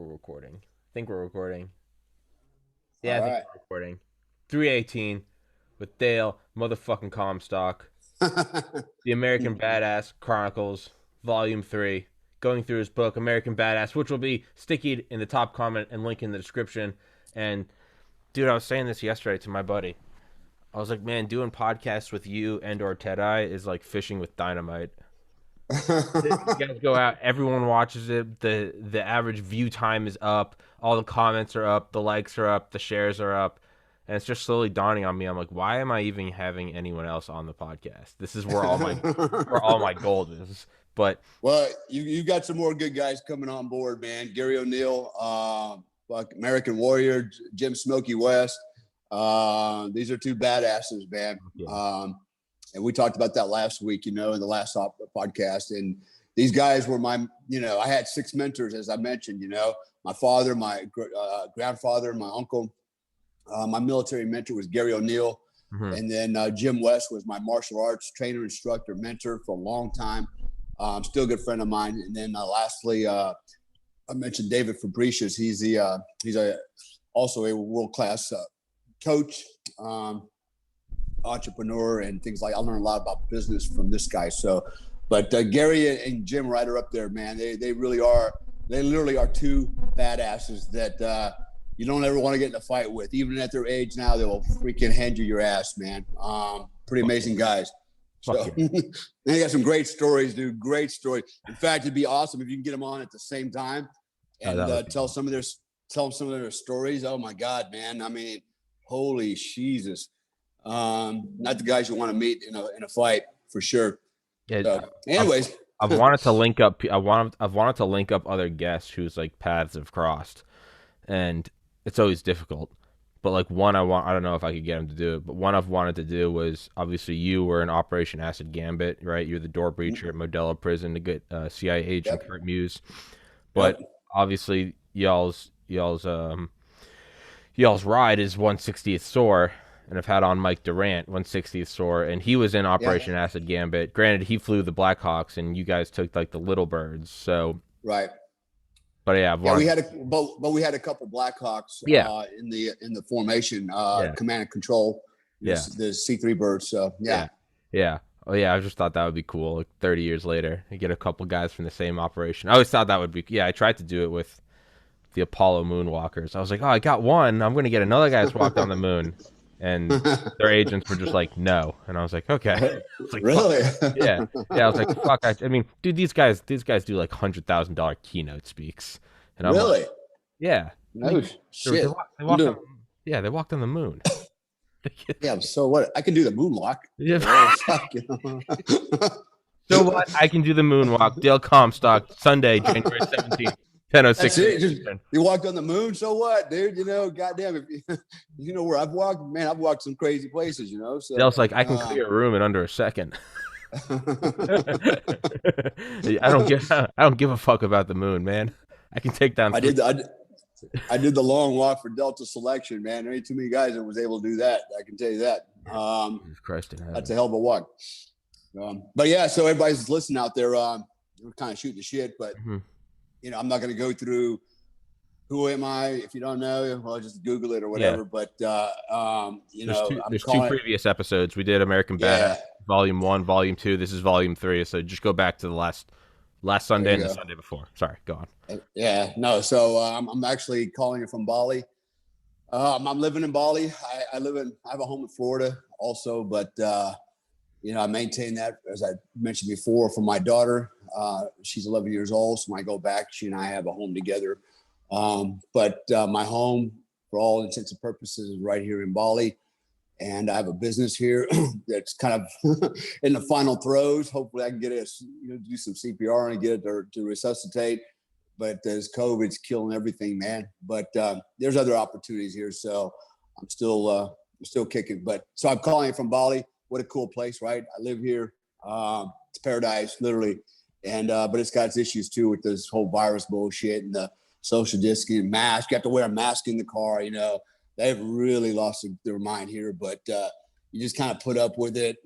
we're recording. I think we're recording. Yeah, All I think right. we're recording. 318 with Dale, motherfucking Comstock. The American Badass Chronicles, Volume 3. Going through his book, American Badass, which will be stickied in the top comment and link in the description. And, dude, I was saying this yesterday to my buddy. I was like, man, doing podcasts with you and or Ted-Eye is like fishing with dynamite. You guys go out, everyone watches it, the average view time is up, all the comments are up, the likes are up, the shares are up, and it's just slowly dawning on me. I'm like, why am I even having anyone else on the podcast? This is where all my gold is. But Well, you got some more good guys coming on board, man. Gary O'Neill, American Warrior, Jim Smokey West. These are two badasses, man. yeah, And we talked about that last week, in the last podcast. And these guys were I had 6 mentors, as I mentioned, my father, my grandfather, my uncle. My military mentor was Gary O'Neill. mm-hmm. And then Jim West was my martial arts trainer, instructor, mentor for a long time. Still a good friend of mine. And then lastly, I mentioned David Fabricius. He's also a world-class coach, entrepreneur, and things like. I learned a lot about business from this guy. So, but Gary and Jim right are up there, man. They really are. They literally are two badasses that you don't ever want to get in a fight with. Even at their age now, they will freaking hand you your ass, man. Pretty amazing guys. So they got some great stories, dude. Great story. In fact, it'd be awesome if you can get them on at the same time and tell some of their stories. Oh my God, man. I mean, holy Jesus. Not the guys you want to meet in a fight for sure. Yeah, So, anyways, I've wanted to link up. I've wanted to link up other guests whose like paths have crossed, and it's always difficult. But like I don't know if I could get him to do it. But one I've wanted to do was obviously you were in Operation Acid Gambit, right? You're the door breacher at Modelo Prison to get CIA agent Kurt Muse. But obviously y'all's ride is 160th SOAR, and I've had on Mike Durant, 160th SOAR, and he was in Operation Acid Gambit. Granted, he flew the Blackhawks, and you guys took like the Little Birds. So right. But yeah, we had a couple Blackhawks in the formation, command and control, the C3 birds. So yeah. Oh yeah, I just thought that would be cool. Like 30 years later, you get a couple guys from the same operation. I always thought that would be. Yeah, I tried to do it with the Apollo moonwalkers. I was like, oh, I got one. I'm gonna get another guy that's walked on the moon, and their agents were just like, no. And I was like, okay. Like, really? Yeah. I was like, fuck. I mean, dude, these guys do like $100,000 keynote speaks, and I'm really, like, yeah. No shit. They walked on the moon. Yeah. So what? I can do the moonwalk. Yeah. So what? I can do the moonwalk. Dale Comstock, Sunday, January 17th. 10:06. You walked on the moon, so what, dude? Goddamn, if you know where I've walked, man, I've walked some crazy places, So Dale's like, I can clear a room in under a second. I don't give a fuck about the moon, man. I can take down. I did the long walk for Delta Selection, man. There ain't too many guys that was able to do that. I can tell you that. Jesus Christ, that's a hell of a walk. But yeah, so everybody's listening out there. We're kind of shooting the shit, but. Mm-hmm. I'm not going to go through who am I. If you don't know, well, just Google it or whatever. Yeah. But, there's two previous episodes. We did American Badass, Volume 1, Volume 2. This is Volume 3. So just go back to the last Sunday and the Sunday before. Sorry, go on. No. So I'm actually calling it from Bali. I'm living in Bali. I have a home in Florida also, but, I maintain that, as I mentioned before, for my daughter. She's 11 years old, so when I go back, she and I have a home together. But my home, for all intents and purposes, is right here in Bali, and I have a business here that's kind of in the final throes. Hopefully, I can get it, do some CPR and get it to resuscitate. But as COVID's killing everything, man. But there's other opportunities here, so I'm still kicking. But so I'm calling it from Bali. What a cool place, right? I live here. It's paradise, literally. And but it's got its issues too with this whole virus bullshit and the social distancing, mask. You have to wear a mask in the car. They've really lost their mind here. But you just kind of put up with it.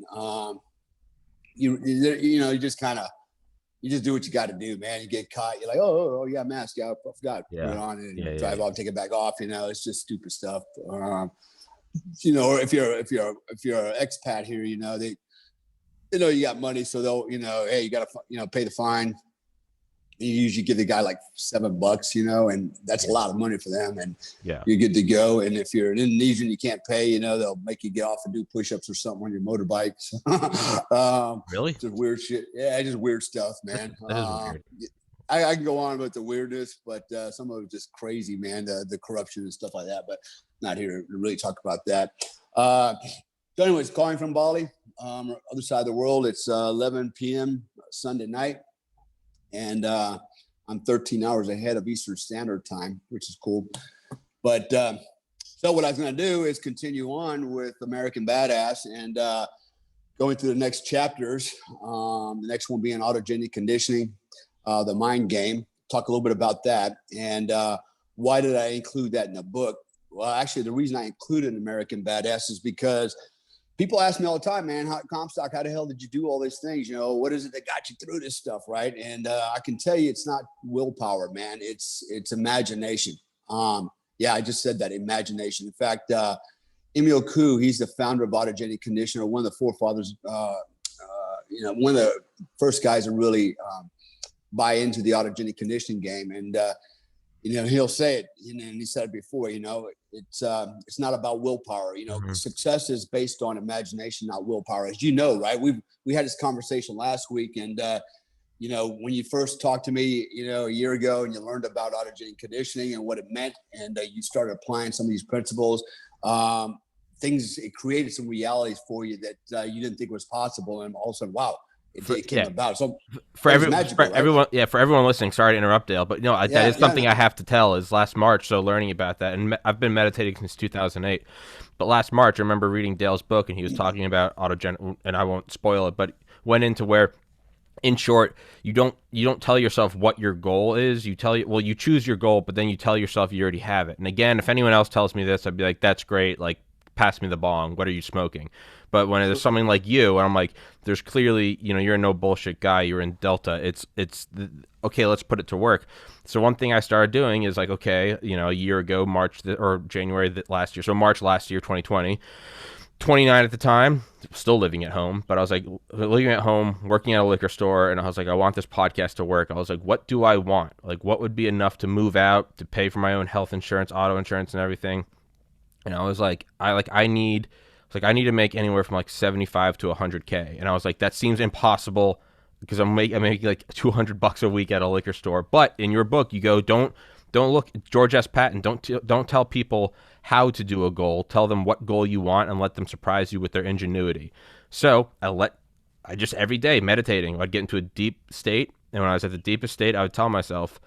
You just kind of you just do what you got to do, man. You get caught, you're like, oh yeah, mask, yeah, I forgot, put it on and drive off, take it back off. You know, it's just stupid stuff. You know, or if you're an expat here, you know, they, you know, you got money, so they'll, you know, hey, you got to, you know, pay the fine. You usually give the guy like $7, you know, and that's a lot of money for them. And you're good to go. And if you're an Indonesian, you can't pay, you know, they'll make you get off and do push-ups or something on your motorbikes. Really? Just weird shit. Yeah, just weird stuff, man. That is weird. I can go on with the weirdness, but some of it's just crazy, man. The corruption and stuff like that, but not here to really talk about that. So anyways, calling from Bali, other side of the world. It's 11 p.m. Sunday night. And I'm 13 hours ahead of Eastern Standard Time, which is cool. But so what I was going to do is continue on with American Badass and going through the next chapters. The next one being autogenic conditioning, the mind game. Talk a little bit about that. And why did I include that in the book? Well, actually, the reason I included American Badass is because people ask me all the time, man, Comstock, how the hell did you do all these things? You know, what is it that got you through this stuff, right? And I can tell you it's not willpower, man. It's imagination. Yeah, I just said that, imagination. In fact, Emil Koo, he's the founder of autogenic conditioning, one of the forefathers, you know, one of the first guys to really buy into the autogenic conditioning game. And, you know, he'll say it, and he said it before, you know, it's not about willpower. You know, success is based on imagination, not willpower, as you know, right? We had this conversation last week, and you know, when you first talked to me, you know, a year ago, and you learned about autogenic conditioning and what it meant, and you started applying some of these principles, it created some realities for you that you didn't think was possible, and all of a sudden, wow. It came about. So for everyone listening, sorry to interrupt, Dale, but that is something I have to tell is last March. So learning about that, and I've been meditating since 2008, but last March I remember reading Dale's book, and he was talking about autogenic, and I won't spoil it, but went into where, in short, you don't tell yourself what your goal is. You choose your goal, but then you tell yourself you already have it. And again, if anyone else tells me this, I'd be like, that's great. Like, pass me the bong. What are you smoking? But when there's something like you, and I'm like, there's clearly, you know, you're a no bullshit guy. You're in Delta. It's okay. Let's put it to work. So one thing I started doing is like, okay, you know, a year ago, January last year. So March last year, 2020, 29 at the time, still living at home. But I was like, living at home, working at a liquor store, and I was like, I want this podcast to work. I was like, what do I want? Like, what would be enough to move out, to pay for my own health insurance, auto insurance, and everything? And I was like, I need to make anywhere from like 75 to 100K. And I was like, that seems impossible because I'm making like $200 a week at a liquor store. But in your book, you go, don't look, George S. Patton, don't tell people how to do a goal. Tell them what goal you want and let them surprise you with their ingenuity. So I just every day meditating, I'd get into a deep state. And when I was at the deepest state, I would tell myself,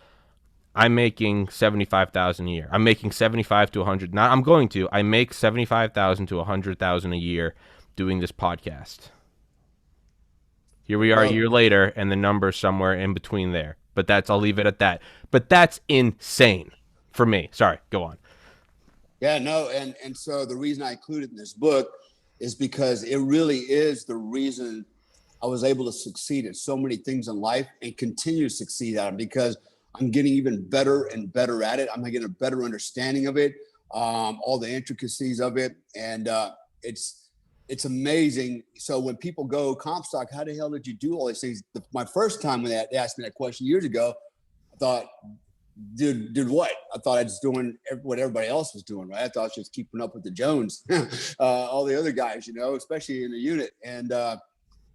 I'm making $75,000 a year. I'm making 75 to 100. I make 75,000 to 100,000 a year doing this podcast. Here we are a year later, and the number's somewhere in between there. But I'll leave it at that. But that's insane for me. Sorry, go on. Yeah, no, and so the reason I included in this book is because it really is the reason I was able to succeed at so many things in life and continue to succeed at them, because I'm getting even better and better at it. I'm getting a better understanding of it, all the intricacies of it. And it's amazing. So when people go, Comstock, how the hell did you do all these things? My first time when they asked me that question years ago, I thought, did what? I thought I was doing what everybody else was doing, right? I thought I was just keeping up with the Jones, all the other guys, you know, especially in the unit. And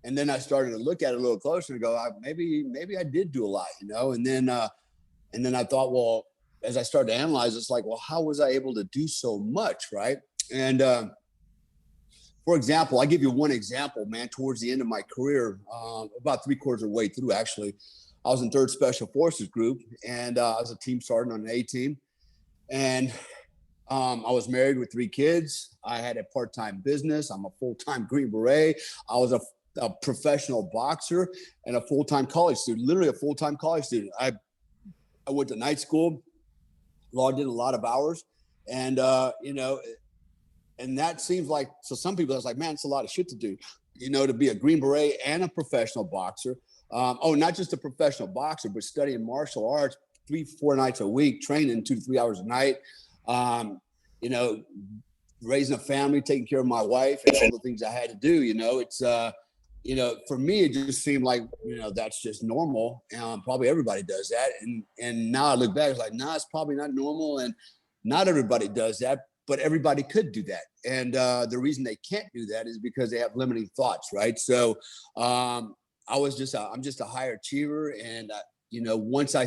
then I started to look at it a little closer and go, maybe I did do a lot, you know? And then I thought, well, as I started to analyze, it's like, well, how was I able to do so much, right? And for example, I give you one example, man. Towards the end of my career, about 3/4 of the way through, actually, I was in 3rd Special Forces Group, and I was a team sergeant on an A team. And I was married with 3 kids. I had a part-time business. I'm a full-time Green Beret. I was a professional boxer and a full-time college student, literally a full-time college student. I went to night school, logged in a lot of hours, and you know, and that seems like, so some people, I was like, man, it's a lot of shit to do, you know, to be a Green Beret and a professional boxer, Not just a professional boxer, but studying martial arts 3-4 nights a week, training 2 to 3 hours a night. You know, raising a family, taking care of my wife, and all the things I had to do. You know, it's you know, for me, it just seemed like, you know, that's just normal. Probably everybody does that. And now I look back, it's like, nah, it's probably not normal. And not everybody does that, but everybody could do that. And the reason they can't do that is because they have limiting thoughts, right? So I'm just a high achiever. And, you know, once I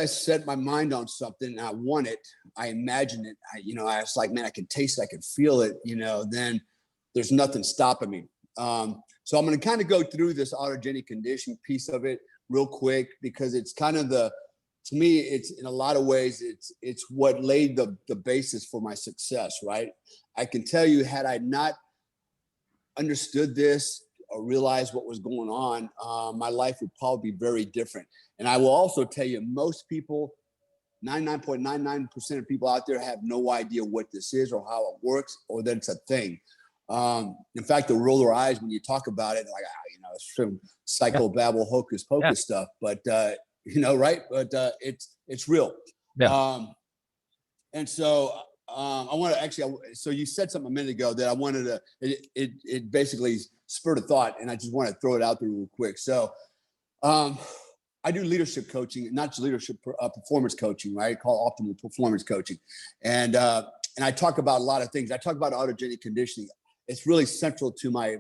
set my mind on something and I want it, I imagine it, I was like, man, I can taste it, I can feel it, you know, then there's nothing stopping me. So I'm going to kind of go through this autogenic conditioning piece of it real quick, because it's kind of to me, it's in a lot of ways, it's what laid the basis for my success, right? I can tell you, had I not understood this or realized what was going on, my life would probably be very different. And I will also tell you, most people, 99.99% of people out there have no idea what this is or how it works or that it's a thing. In fact, they'll roll their eyes when you talk about it, like, you know, it's some psychobabble, hocus pocus stuff, but, you know, right. But, it's real. Yeah. And so, I want to actually, so you said something a minute ago that I wanted to, it basically spurred a thought, and I just want to throw it out there real quick. So, I do leadership coaching, not just leadership, performance coaching, right? Called optimal performance coaching. And I talk about a lot of things. I talk about autogenic conditioning. It's really central to my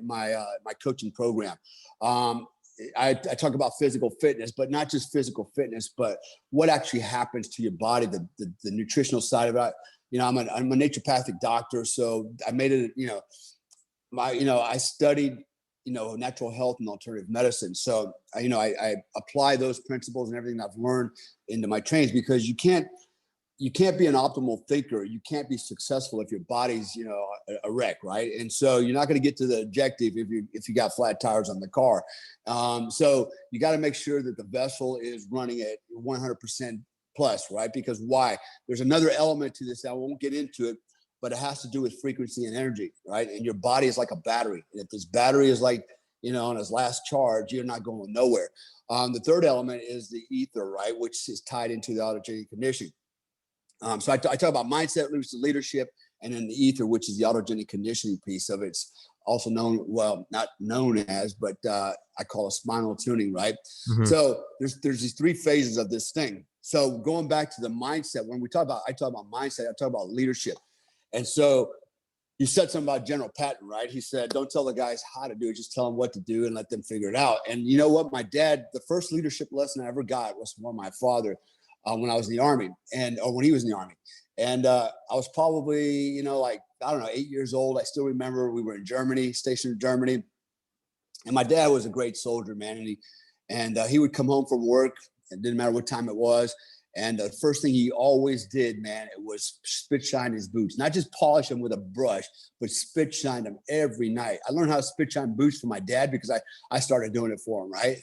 coaching program. I talk about physical fitness, but not just physical fitness, but what actually happens to your body, the nutritional side of it. You know, I'm a naturopathic doctor, so I made it, you know, I studied, you know, natural health and alternative medicine. So, you know, I apply those principles and everything I've learned into my trainings, because you can't be an optimal thinker. You can't be successful if your body's, you know, a wreck, right? And so you're not going to get to the objective if you got flat tires on the car. So you got to make sure that the vessel is running at 100% plus, right? Because why? There's another element to this. I won't get into it, but it has to do with frequency and energy, right? And your body is like a battery. And if this battery is like, you know, on its last charge, you're not going nowhere. The third element is the ether, right? Which is tied into the autogenic conditioning. So I talk about mindset, leadership, and then the ether, which is the autogenic conditioning piece of it. It's also known, well, not known as, but I call it spinal tuning, right? Mm-hmm. So there's these three phases of this thing. So going back to the mindset, when I talk about mindset, I talk about leadership. And so you said something about General Patton, right? He said, don't tell the guys how to do it, just tell them what to do and let them figure it out. And you know what? My dad, the first leadership lesson I ever got was from my father. When I was in the Army, or when he was in the Army. And I was probably, you know, like, I don't know, 8 years old. I still remember we were in Germany, stationed in Germany. And my dad was a great soldier, man. And he would come home from work. It didn't matter what time it was. And the first thing he always did, man, it was spit shine his boots. Not just polish them with a brush, but spit shine them every night. I learned how to spit shine boots from my dad because I started doing it for him, right?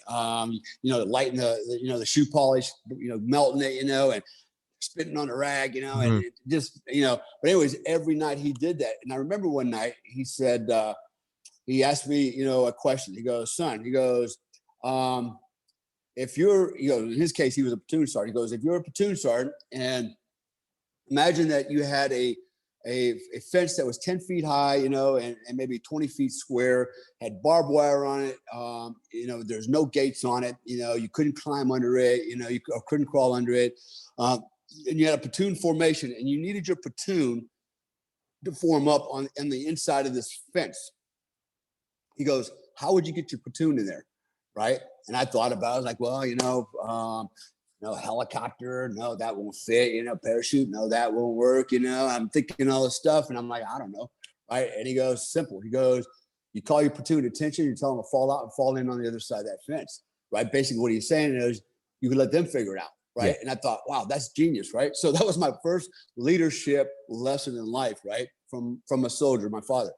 You know, lighting the shoe polish, you know, melting it, you know, and spitting on the rag, you know, and it just, you know. But anyways, every night he did that. And I remember one night he said, he asked me, you know, a question. He goes, son, he goes, if you're, you know, in his case, he was a platoon sergeant. He goes, if you're a platoon sergeant and imagine that you had a fence that was 10 feet high, you know, and maybe 20 feet square, had barbed wire on it. You know, there's no gates on it. You know, you couldn't climb under it, you know, you couldn't crawl under it. And you had a platoon formation and you needed your platoon to form up on the inside of this fence. He goes, how would you get your platoon in there? Right. And I thought about it. I was like, well, you know, helicopter, no, that won't fit, you know, parachute, no, that won't work, you know. I'm thinking all this stuff and I'm like, I don't know. Right. And he goes, simple. He goes, you call your platoon attention, you tell them to fall out and fall in on the other side of that fence. Right. Basically what he's saying is you can let them figure it out. Right. Yeah. And I thought, wow, that's genius. Right. So that was my first leadership lesson in life. Right. From a soldier, my father.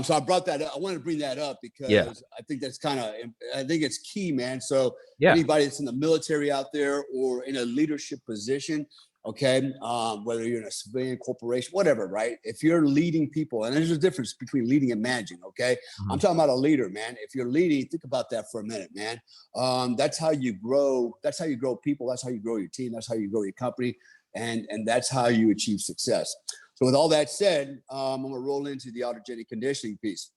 So I brought that up. I wanted to bring that up because I think that's I think it's key, man. So anybody that's in the military out there or in a leadership position, Okay. Whether you're in a civilian corporation, whatever, right? If you're leading people, and there's a difference between leading and managing. Okay. I'm talking about a leader, man. If you're leading, think about that for a minute, man. That's how you grow. That's how you grow people. That's how you grow your team. That's how you grow your company. And that's how you achieve success. So with all that said, I'm going to roll into the autogenic conditioning piece.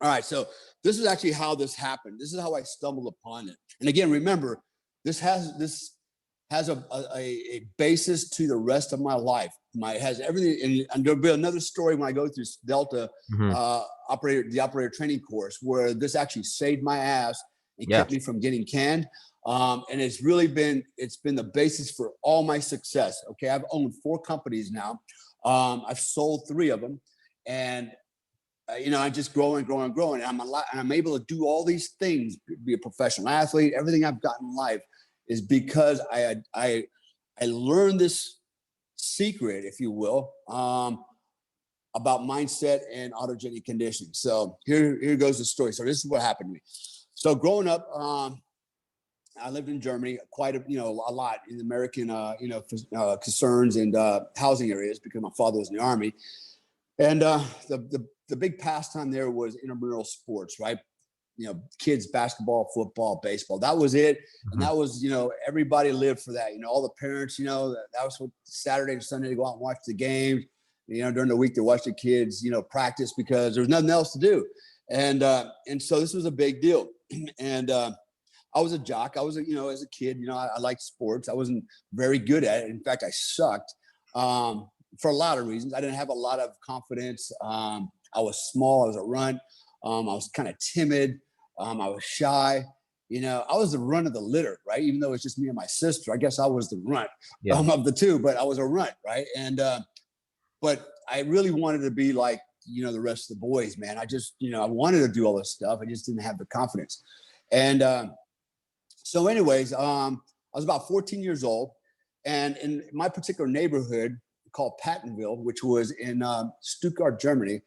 All right. So this is actually how this happened. This is how I stumbled upon it. And again, remember, this has a basis to the rest of my life. It has everything, and there'll be another story when I go through Delta the operator training course, where this actually saved my ass and kept me from getting canned. And it's been the basis for all my success. Okay, I've owned 4 companies now. I've sold 3 of them, and I'm just growing. And I'm able to do all these things, be a professional athlete. Everything I've got in life is because I learned this secret, if you will, about mindset and autogenic conditioning. So here goes the story. So this is what happened to me. So growing up, I lived in Germany quite a lot in American concerns and housing areas, because my father was in the Army. And the big pastime there was intramural sports, right? Kids, basketball, football, baseball. That was it. And that was, everybody lived for that. All the parents, that was what Saturday and Sunday to go out and watch the games. During the week to watch the kids, practice, because there was nothing else to do. And so this was a big deal. And I was a jock. I was, as a kid, I liked sports. I wasn't very good at it. In fact, I sucked for a lot of reasons. I didn't have a lot of confidence. I was small. I was a runt. I was kind of timid. I was shy. I was the runt of the litter, right? Even though it's just me and my sister, I guess I was the runt of the 2, but I was a runt, right? And but I really wanted to be like, the rest of the boys, man. I just, I wanted to do all this stuff. I just didn't have the confidence. And so anyways, I was about 14 years old. And in my particular neighborhood called Pattonville, which was in Stuttgart, Germany,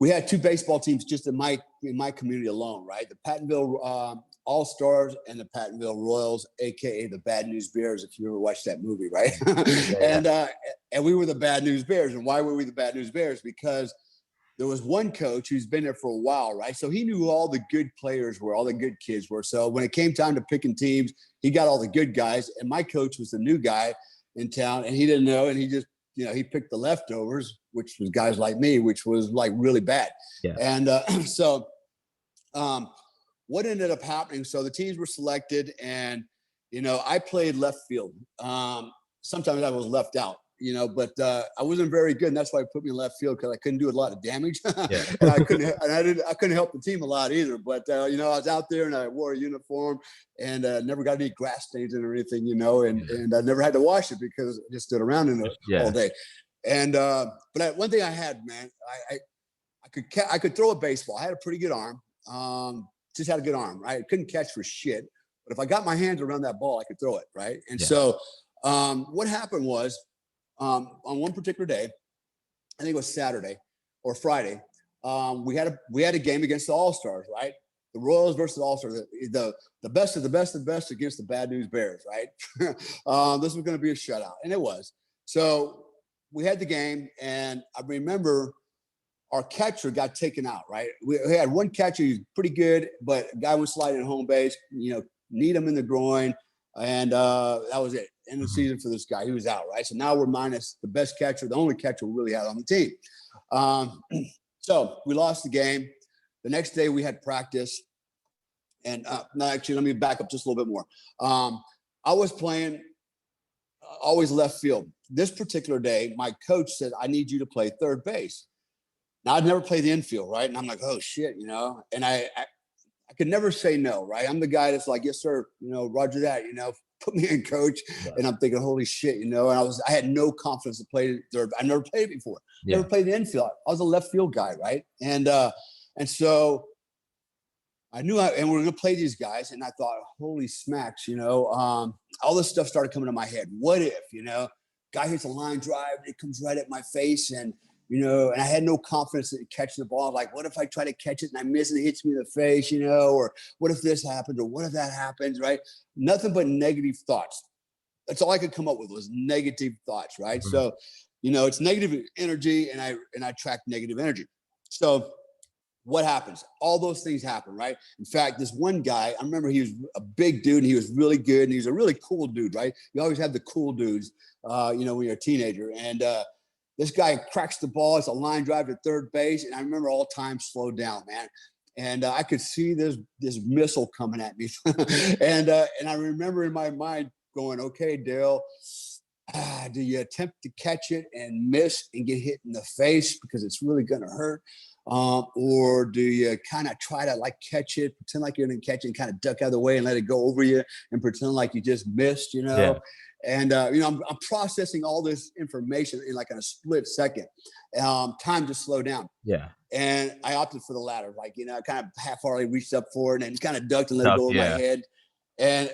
we had 2 baseball teams just in my community alone, right? The Pattonville All-Stars and the Pattonville Royals, aka the Bad News Bears, if you ever watched that movie, right? And we were the Bad News Bears. And why were we the Bad News Bears? Because there was one coach who's been there for a while, right? So he knew who all the good players were, all the good kids were. So when it came time to picking teams, he got all the good guys. And my coach was the new guy in town, and he didn't know. And he just, he picked the leftovers, which was guys like me, which was like really bad. And so what ended up happening, so the teams were selected, and, I played left field. Sometimes I was left out, but I wasn't very good. And that's why I put me in left field, because I couldn't do a lot of damage. And I couldn't help the team a lot either. But, I was out there and I wore a uniform, and never got any grass stains in it or anything, and I never had to wash it because I just stood around in it all day. And, but one thing I had, man, I could throw a baseball. I had a pretty good arm. Just had a good arm, right? I couldn't catch for shit, but if I got my hands around that ball, I could throw it, right? And so what happened was, on one particular day, I think it was Saturday or Friday, we had a game against the All-Stars, right? The Royals versus the All-Stars, the best of the best of the best against the Bad News Bears, right? This was going to be a shutout, and it was. So we had the game, and I remember our catcher got taken out, right? We had one catcher who's pretty good, but a guy was sliding at home base, need him in the groin, and that was it. End of the season for this guy. He was out, right? So now we're minus the best catcher, the only catcher we really had on the team. So we lost the game. The next day we had practice. And no, actually, let me back up just a little bit more. I was playing always left field. This particular day, my coach said, I need you to play third base. Now, I'd never played the infield, right? And I'm like, oh, shit, And I could never say no, right? I'm the guy that's like, yes, sir, roger that, put me in, coach. And I'm thinking, holy shit, and I had no confidence to play third. I never played it before. Never played the infield. I was a left field guy, right? And so I knew and we were going to play these guys. And I thought, holy smacks, all this stuff started coming to my head. What if, guy hits a line drive, it comes right at my face, and I had no confidence in catching the ball. Like, what if I try to catch it and I miss and it hits me in the face, or what if this happens, or what if that happens, right? Nothing but negative thoughts. That's all I could come up with was negative thoughts, right? Mhm. So, it's negative energy, and I attract negative energy. So what happens? All those things happen, right? In fact, this one guy, I remember he was a big dude and he was really good and he was a really cool dude, right? You always have the cool dudes, when you're a teenager. And this guy cracks the ball. It's a line drive to third base. And I remember all time slowed down, man. And I could see this missile coming at me. and I remember in my mind going, okay, Dale, do you attempt to catch it and miss and get hit in the face because it's really going to hurt? Or do you kind of try to like catch it, pretend like you're going to catch it and kind of duck out of the way and let it go over you and pretend like you just missed, Yeah. And, I'm processing all this information in like in a split second. Time to slow down. Yeah. And I opted for the latter, like, I kind of half-heartedly reached up for it and kind of ducked and let it go over my head. And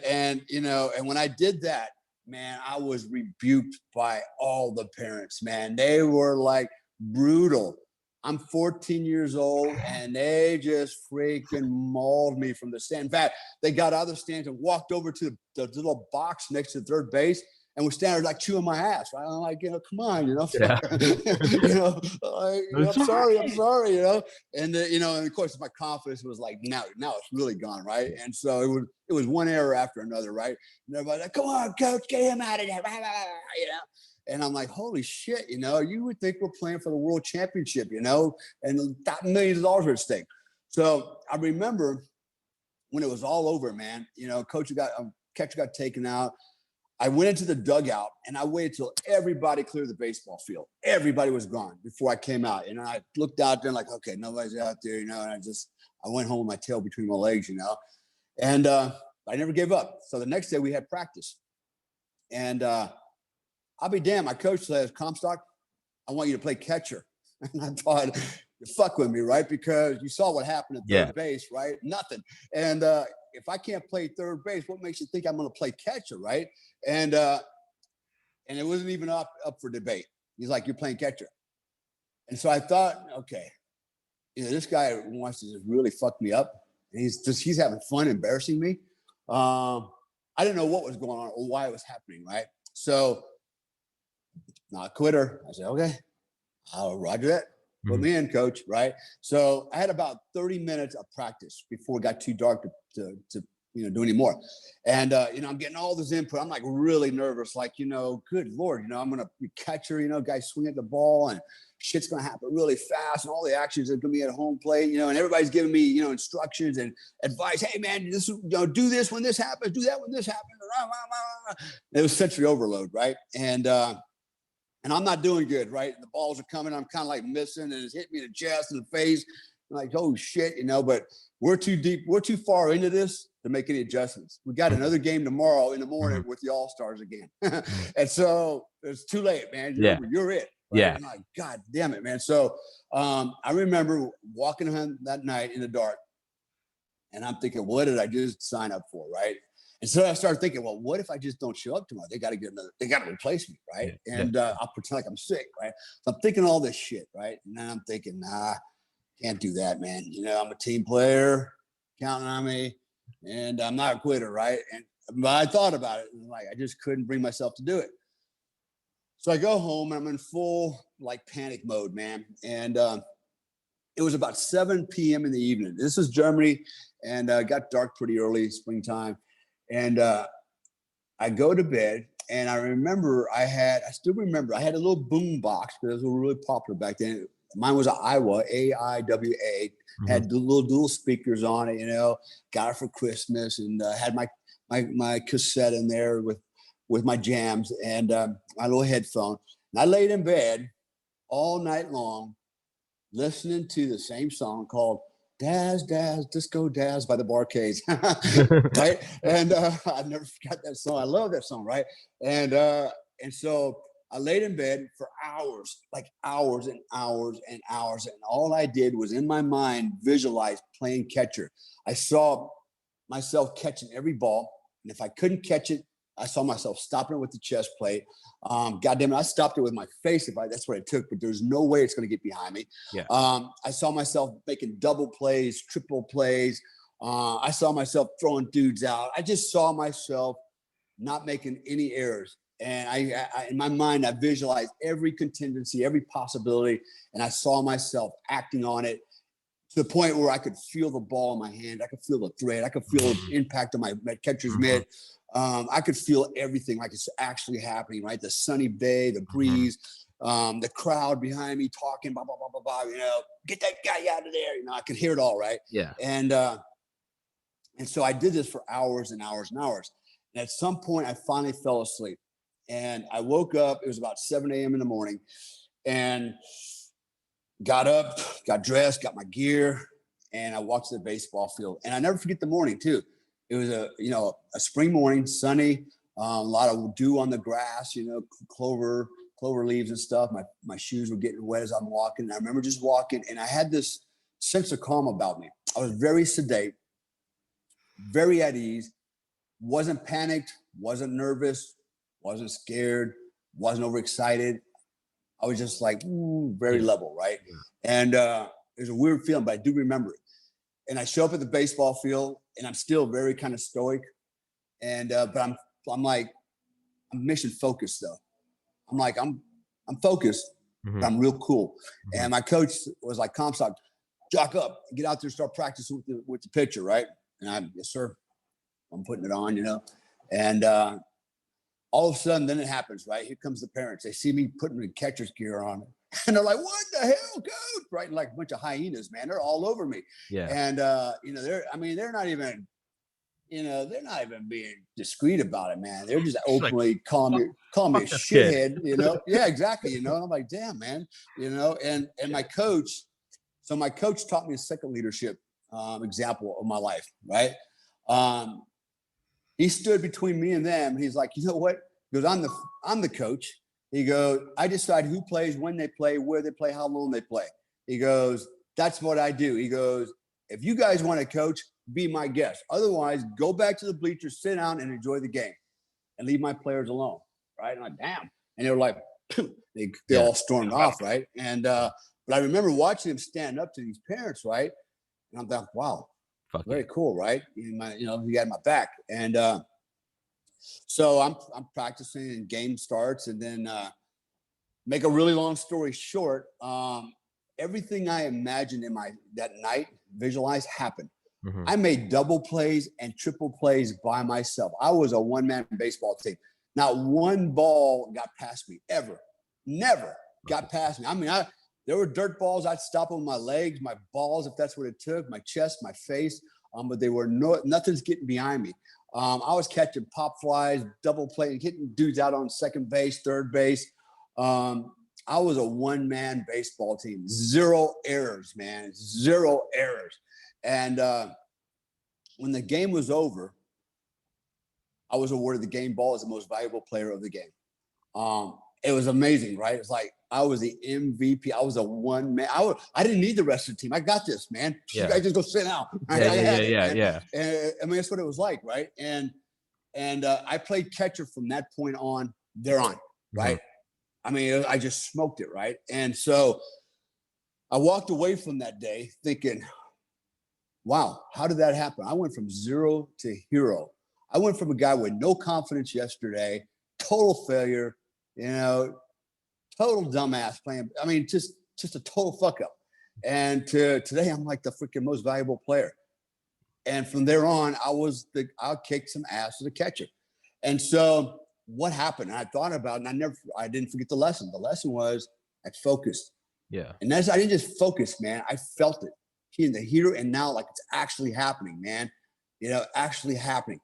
when I did that, man, I was rebuked by all the parents, man. They were like brutal. I'm 14 years old and they just freaking mauled me from the stand. In fact, they got out of the stands and walked over to the little box next to third base and were standing like chewing my ass. Right? I'm like, come on, Yeah. I'm sorry. And and of course my confidence was like, now it's really gone, right? And so it was one error after another, right? And everybody's like, come on, coach, get him out of there, And I'm like, holy shit, you would think we're playing for the world championship, and millions of dollars at stake. So I remember when it was all over, man, catcher got taken out. I went into the dugout and I waited till everybody cleared the baseball field. Everybody was gone before I came out. And I looked out there and like, okay, nobody's out there, and I went home with my tail between my legs, and I never gave up. So the next day we had practice. And I'll be damned. My coach says, Comstock, I want you to play catcher. And I thought, you fuck with me, right? Because you saw what happened at third base, right? Nothing. And if I can't play third base, what makes you think I'm going to play catcher, right? And it wasn't even up for debate. He's like, you're playing catcher. And so I thought, okay, this guy wants to just really fuck me up. And he's having fun embarrassing me. I didn't know what was going on or why it was happening, right? So not a quitter. I said, okay, I'll roger that. Put me in, coach, right? So I had about 30 minutes of practice before it got too dark to do any more. And, I'm getting all this input. I'm like really nervous, like, good Lord, I'm going to be catcher, guys swing at the ball and shit's going to happen really fast. And all the actions are going to be at home plate, and everybody's giving me, instructions and advice. Hey man, do this when this happens, do that when this happens. It was sensory overload. Right. And I'm not doing good, right? The balls are coming. I'm kind of like missing, and it's hitting me in the chest and the face. I'm like, oh shit, but we're too deep. We're too far into this to make any adjustments. We got another game tomorrow in the morning with the All-Stars again. And so it's too late, man. You're it. Right? Yeah. I'm like, God damn it, man. So I remember walking home that night in the dark, and I'm thinking, what did I just sign up for, right? And so I started thinking, well, what if I just don't show up tomorrow? They got to replace me, right? And I'll pretend like I'm sick, right? So I'm thinking all this shit, right? And then I'm thinking, nah, can't do that, man. I'm a team player, counting on me, and I'm not a quitter, right? But I thought about it, and I just couldn't bring myself to do it. So I go home, and I'm in full panic mode, man. And it was about 7 p.m. in the evening. This is Germany, and it got dark pretty early, springtime. And I go to bed, and I still remember, I had a little boom box because those were really popular back then. Mine was an Iowa, AIWA, had the little dual speakers on it, got it for Christmas, and had my cassette in there with my jams and my little headphone. And I laid in bed all night long listening to the same song called Daz, Daz, Disco Daz by the Barcades. Right? And I never forgot that song. I love that song, right? And so I laid in bed for hours, hours and hours and hours. And all I did was in my mind visualize playing catcher. I saw myself catching every ball. And if I couldn't catch it, I saw myself stopping it with the chest plate. God damn it, I stopped it with my face that's what it took, but there's no way it's going to get behind me. Yeah. I saw myself making double plays, triple plays. I saw myself throwing dudes out. I just saw myself not making any errors. And I in my mind, I visualized every contingency, every possibility, and I saw myself acting on it to the point where I could feel the ball in my hand. I could feel the thread. I could feel the impact of my catcher's mitt. I could feel everything like it's actually happening, right? The sunny day, the breeze, the crowd behind me talking, blah, blah, blah, blah, blah, get that guy out of there. I could hear it all, right? Yeah. And so I did this for hours and hours and hours. And at some point, I finally fell asleep. And I woke up. It was about 7 a.m. in the morning. And got up, got dressed, got my gear, and I walked to the baseball field. And I never forget the morning, too. It was a spring morning, sunny, a lot of dew on the grass, clover leaves and stuff. My shoes were getting wet as I'm walking. And I remember just walking, and I had this sense of calm about me. I was very sedate, very at ease, wasn't panicked, wasn't nervous, wasn't scared, wasn't overexcited. I was just like, very level, right? And it was a weird feeling, but I do remember it. And I show up at the baseball field, and I'm still very kind of stoic. And but I'm mission focused though. I'm focused, but I'm real cool. And my coach was like, Comstock, jock up, get out there, start practicing with the pitcher, right? And I'm, yes sir, I'm putting it on, And all of a sudden, then it happens, right? Here comes the parents. They see me putting the catcher's gear on, and they're like, "What the hell, coach?" Right? And like a bunch of hyenas, man. They're all over me. Yeah. And they're not even, they're not even being discreet about it, man. They're just openly calling me a shithead, Yeah, exactly. And I'm like, damn, man. And my coach. So my coach taught me a second leadership example of my life, right? He stood between me and them. And he's like, you know what? He goes, I'm the coach. He goes, I decide who plays, when they play, where they play, how long they play. He goes, that's what I do. He goes, if you guys want to coach, be my guest. Otherwise, go back to the bleachers, sit down and enjoy the game and leave my players alone. Right? And I'm like, damn. And they were like, they all stormed off. Right. And, but I remember watching them stand up to these parents. Right. And I'm like, wow. Very cool, right? He had my back. And so I'm practicing and game starts, and then make a really long story short, everything I imagined in that night, visualized, happened. I made double plays and triple plays by myself. I was a one-man baseball team. Not one ball got past me ever. Never got past me. I mean, there were dirt balls. I'd stop them with my legs, my balls, if that's what it took, my chest, my face. But they were nothing's getting behind me. I was catching pop flies, double play, hitting dudes out on second base, third base. I was a one-man baseball team. 0 errors, man. 0 errors. And when the game was over, I was awarded the game ball as the most valuable player of the game. It was amazing, right? It's like I was the MVP. I was a one man. I didn't need the rest of the team. I got this, man. You guys just go sit down. Yeah. And I mean, that's what it was like, right? And I played catcher from that point on. Right? I mean, I just smoked it, right? And so I walked away from that day thinking, wow, how did that happen? I went from 0 to hero. I went from a guy with no confidence yesterday, total failure, total dumbass playing. I mean, just a total fuck up. And today, I'm like the freaking most valuable player. And from there on, I'll kick some ass as a catcher. And so what happened? And I thought about it, and I didn't forget the lesson. The lesson was I focused. Yeah. And I didn't just focus, man. I felt it in the here and now, like it's actually happening, man. Actually happening.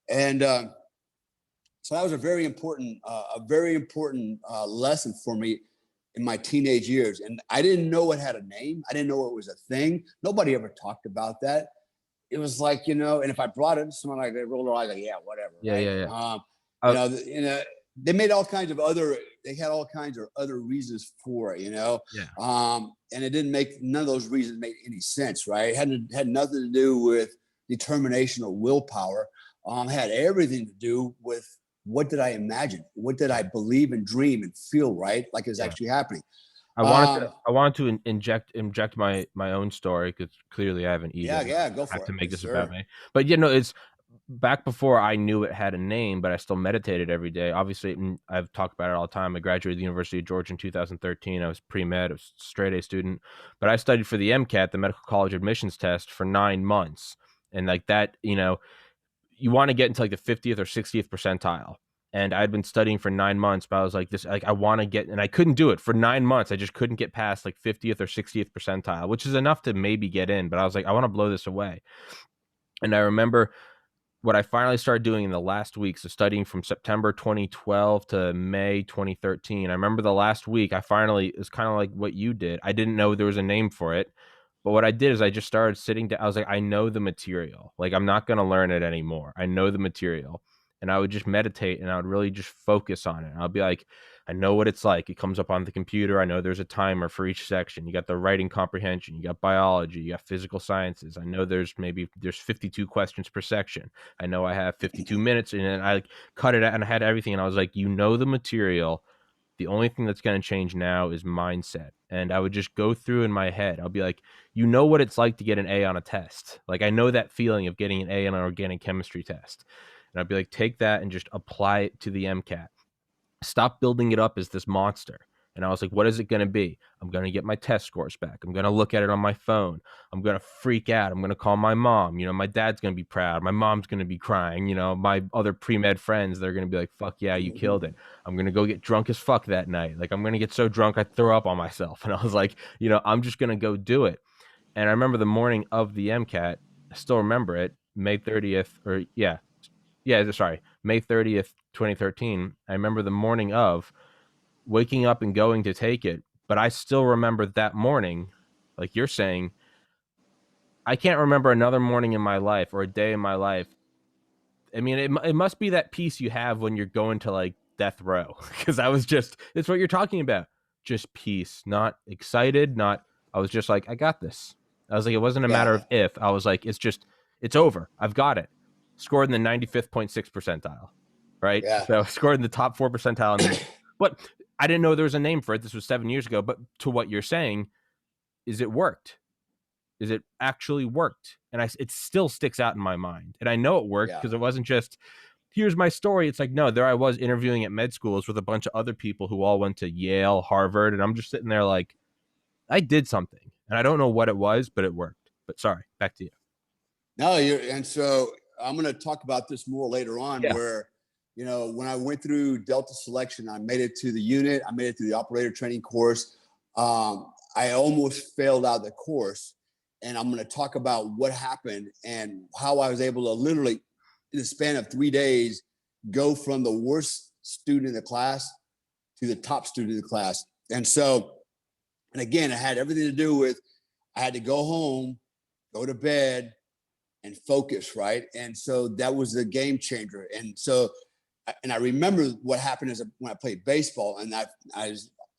And so that was a very important lesson for me in my teenage years. And I didn't know it had a name. I didn't know it was a thing. Nobody ever talked about that. It was like, and if I brought it to someone, like they rolled their eyes like, yeah, whatever. Yeah. Right? They made all kinds of other reasons for it, and it didn't make, none of those reasons made any sense, right? It had nothing to do with determination or willpower. Had everything to do with what did I imagine? What did I believe and dream and feel, right? Like it's actually happening. I wanted to inject my own story, because clearly I haven't either. Yeah, go for it. I have to make this about me. But it's back before I knew it had a name, but I still meditated every day. Obviously, I've talked about it all the time. I graduated the University of Georgia in 2013. I was pre-med, I was a straight A student, but I studied for the MCAT, the Medical College Admissions Test, for 9 months. And like that, you want to get into like the 50th or 60th percentile. And I'd been studying for 9 months, but I was like, I want to get, and I couldn't do it for 9 months. I just couldn't get past like 50th or 60th percentile, which is enough to maybe get in. But I was like, I want to blow this away. And I remember what I finally started doing in the last week, so studying from September 2012 to May 2013. I remember the last week, it was kind of like what you did. I didn't know there was a name for it. But what I did is I just started sitting down. I was like, I know the material. Like, I'm not going to learn it anymore. I know the material. And I would just meditate and I would really just focus on it. And I'll be like, I know what it's like. It comes up on the computer. I know there's a timer for each section. You got the writing comprehension. You got biology. You got physical sciences. I know there's 52 questions per section. I know I have 52 minutes. And then I cut it out and I had everything. And I was like, you know the material. The only thing that's going to change now is mindset. And I would just go through in my head. I'll be like, you know what it's like to get an A on a test. Like, I know that feeling of getting an A on an organic chemistry test. And I'd be like, take that and just apply it to the MCAT. Stop building it up as this monster. And I was like, what is it going to be? I'm going to get my test scores back. I'm going to look at it on my phone. I'm going to freak out. I'm going to call my mom. My dad's going to be proud. My mom's going to be crying. My other pre-med friends, they're going to be like, fuck yeah, you killed it. I'm going to go get drunk as fuck that night. Like, I'm going to get so drunk I throw up on myself. And I was like, I'm just going to go do it. And I remember the morning of the MCAT, I still remember it, May 30th, May 30th, 2013. I remember the morning of waking up and going to take it. But I still remember that morning, like you're saying, I can't remember another morning in my life or a day in my life. I mean, it must be that peace you have when you're going to like death row. Because it's what you're talking about. Just peace, not excited, I was just like, I got this. I was like, it wasn't a matter of if. I was like, it's over. I've got it. Scored in the 95.6 percentile, right? Yeah. So scored in the top 4 percentile. But I didn't know there was a name for it. This was 7 years ago. But to what you're saying, is it worked? Is it actually worked? And it still sticks out in my mind. And I know it worked because it wasn't just, here's my story. It's like, no, there I was interviewing at med schools with a bunch of other people who all went to Yale, Harvard. And I'm just sitting there like, I did something. And I don't know what it was, but it worked. But sorry, back to you. No, and so I'm going to talk about this more later on where, when I went through Delta selection, I made it to the unit. I made it through the operator training course. I almost failed out of the course. And I'm going to talk about what happened and how I was able to literally, in the span of 3 days, go from the worst student in the class to the top student in the class. And again, it had everything to do with, I had to go home, go to bed, and focus, right? And so that was the game changer. And I remember what happened is when I played baseball, and I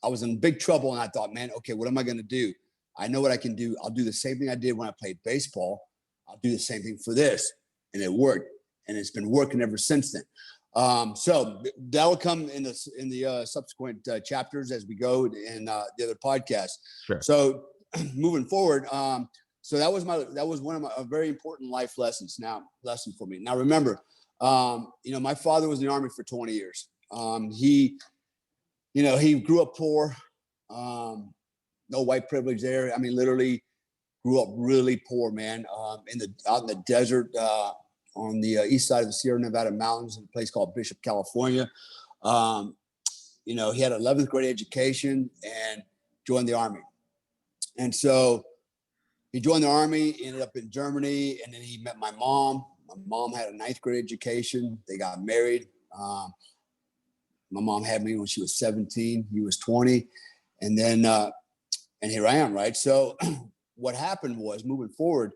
was in big trouble, and I thought, man, okay, what am I going to do? I know what I can do. I'll do the same thing I did when I played baseball. I'll do the same thing for this. And it worked. And it's been working ever since then. So that will come in the subsequent chapters as we go in the other podcasts. Sure. So moving forward, so that was one of a very important life lesson for me. Now, remember, my father was in the Army for 20 years. He grew up poor, no white privilege there. I mean, literally grew up really poor, man, out in the desert, on the east side of the Sierra Nevada mountains in a place called Bishop, California. He had an 11th grade education and joined the Army. And so he joined the Army, ended up in Germany, and then he met my mom. My mom had a 9th grade education. They got married. My mom had me when she was 17. He was 20. And then, and here I am, right? So what happened was, moving forward,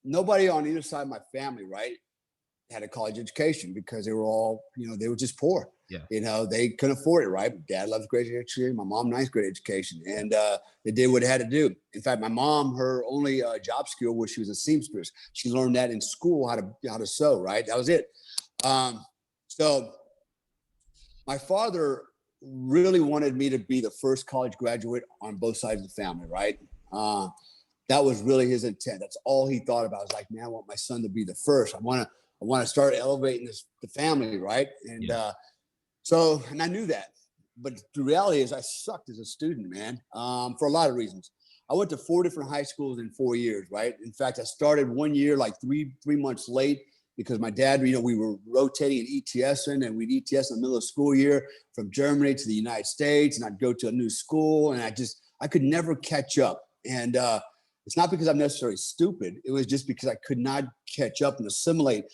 nobody on either side of my family, right, had a college education because they were all, they were just poor. Yeah. They couldn't afford it, right? Dad 11th grade education, my mom 9th grade education. And they did what they had to do. In fact, my mom, her only job skill was she was a seamstress. She learned that in school, how to sew, right? That was it. So my father really wanted me to be the first college graduate on both sides of the family, right? that was really his intent. That's all he thought about. It was like, man, I want my son to be the first. I want to start elevating the family, right? And and I knew that. But the reality is I sucked as a student, man, for a lot of reasons. I went to 4 different high schools in 4 years, right? In fact, I started 1 year like three months late because my dad, we were rotating and ETSing, and we'd ETS in the middle of the school year from Germany to the United States, and I'd go to a new school, and I could never catch up. And it's not because I'm necessarily stupid. It was just because I could not catch up and assimilate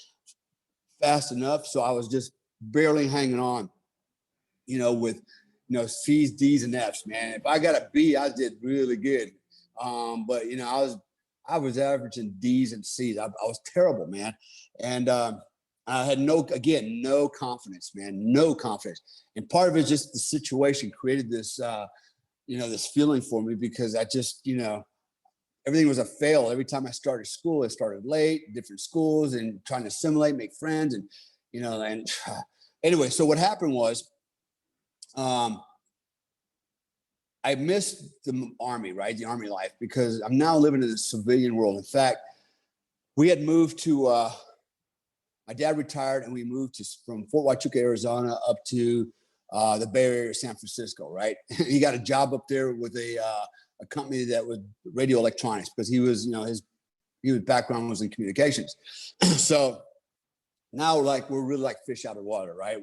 fast enough. So I was just barely hanging on, with, C's, D's, and F's, man. If I got a B, I did really good. But I was averaging D's and C's. I was terrible, man. And I had no confidence, man, no confidence. And part of it is just the situation created this, this feeling for me, because I just, everything was a fail. Every time I started school, I started late, different schools, and trying to assimilate, make friends. And, and anyway, so what happened was, I missed the Army, right? The Army life, because I'm now living in the civilian world. In fact, we had moved to, my dad retired, and we moved from Fort Huachuca, Arizona, up to the Bay Area, San Francisco, right? He got a job up there with a company that was radio electronics, because he was, his background was in communications. So now, we're really like fish out of water, right?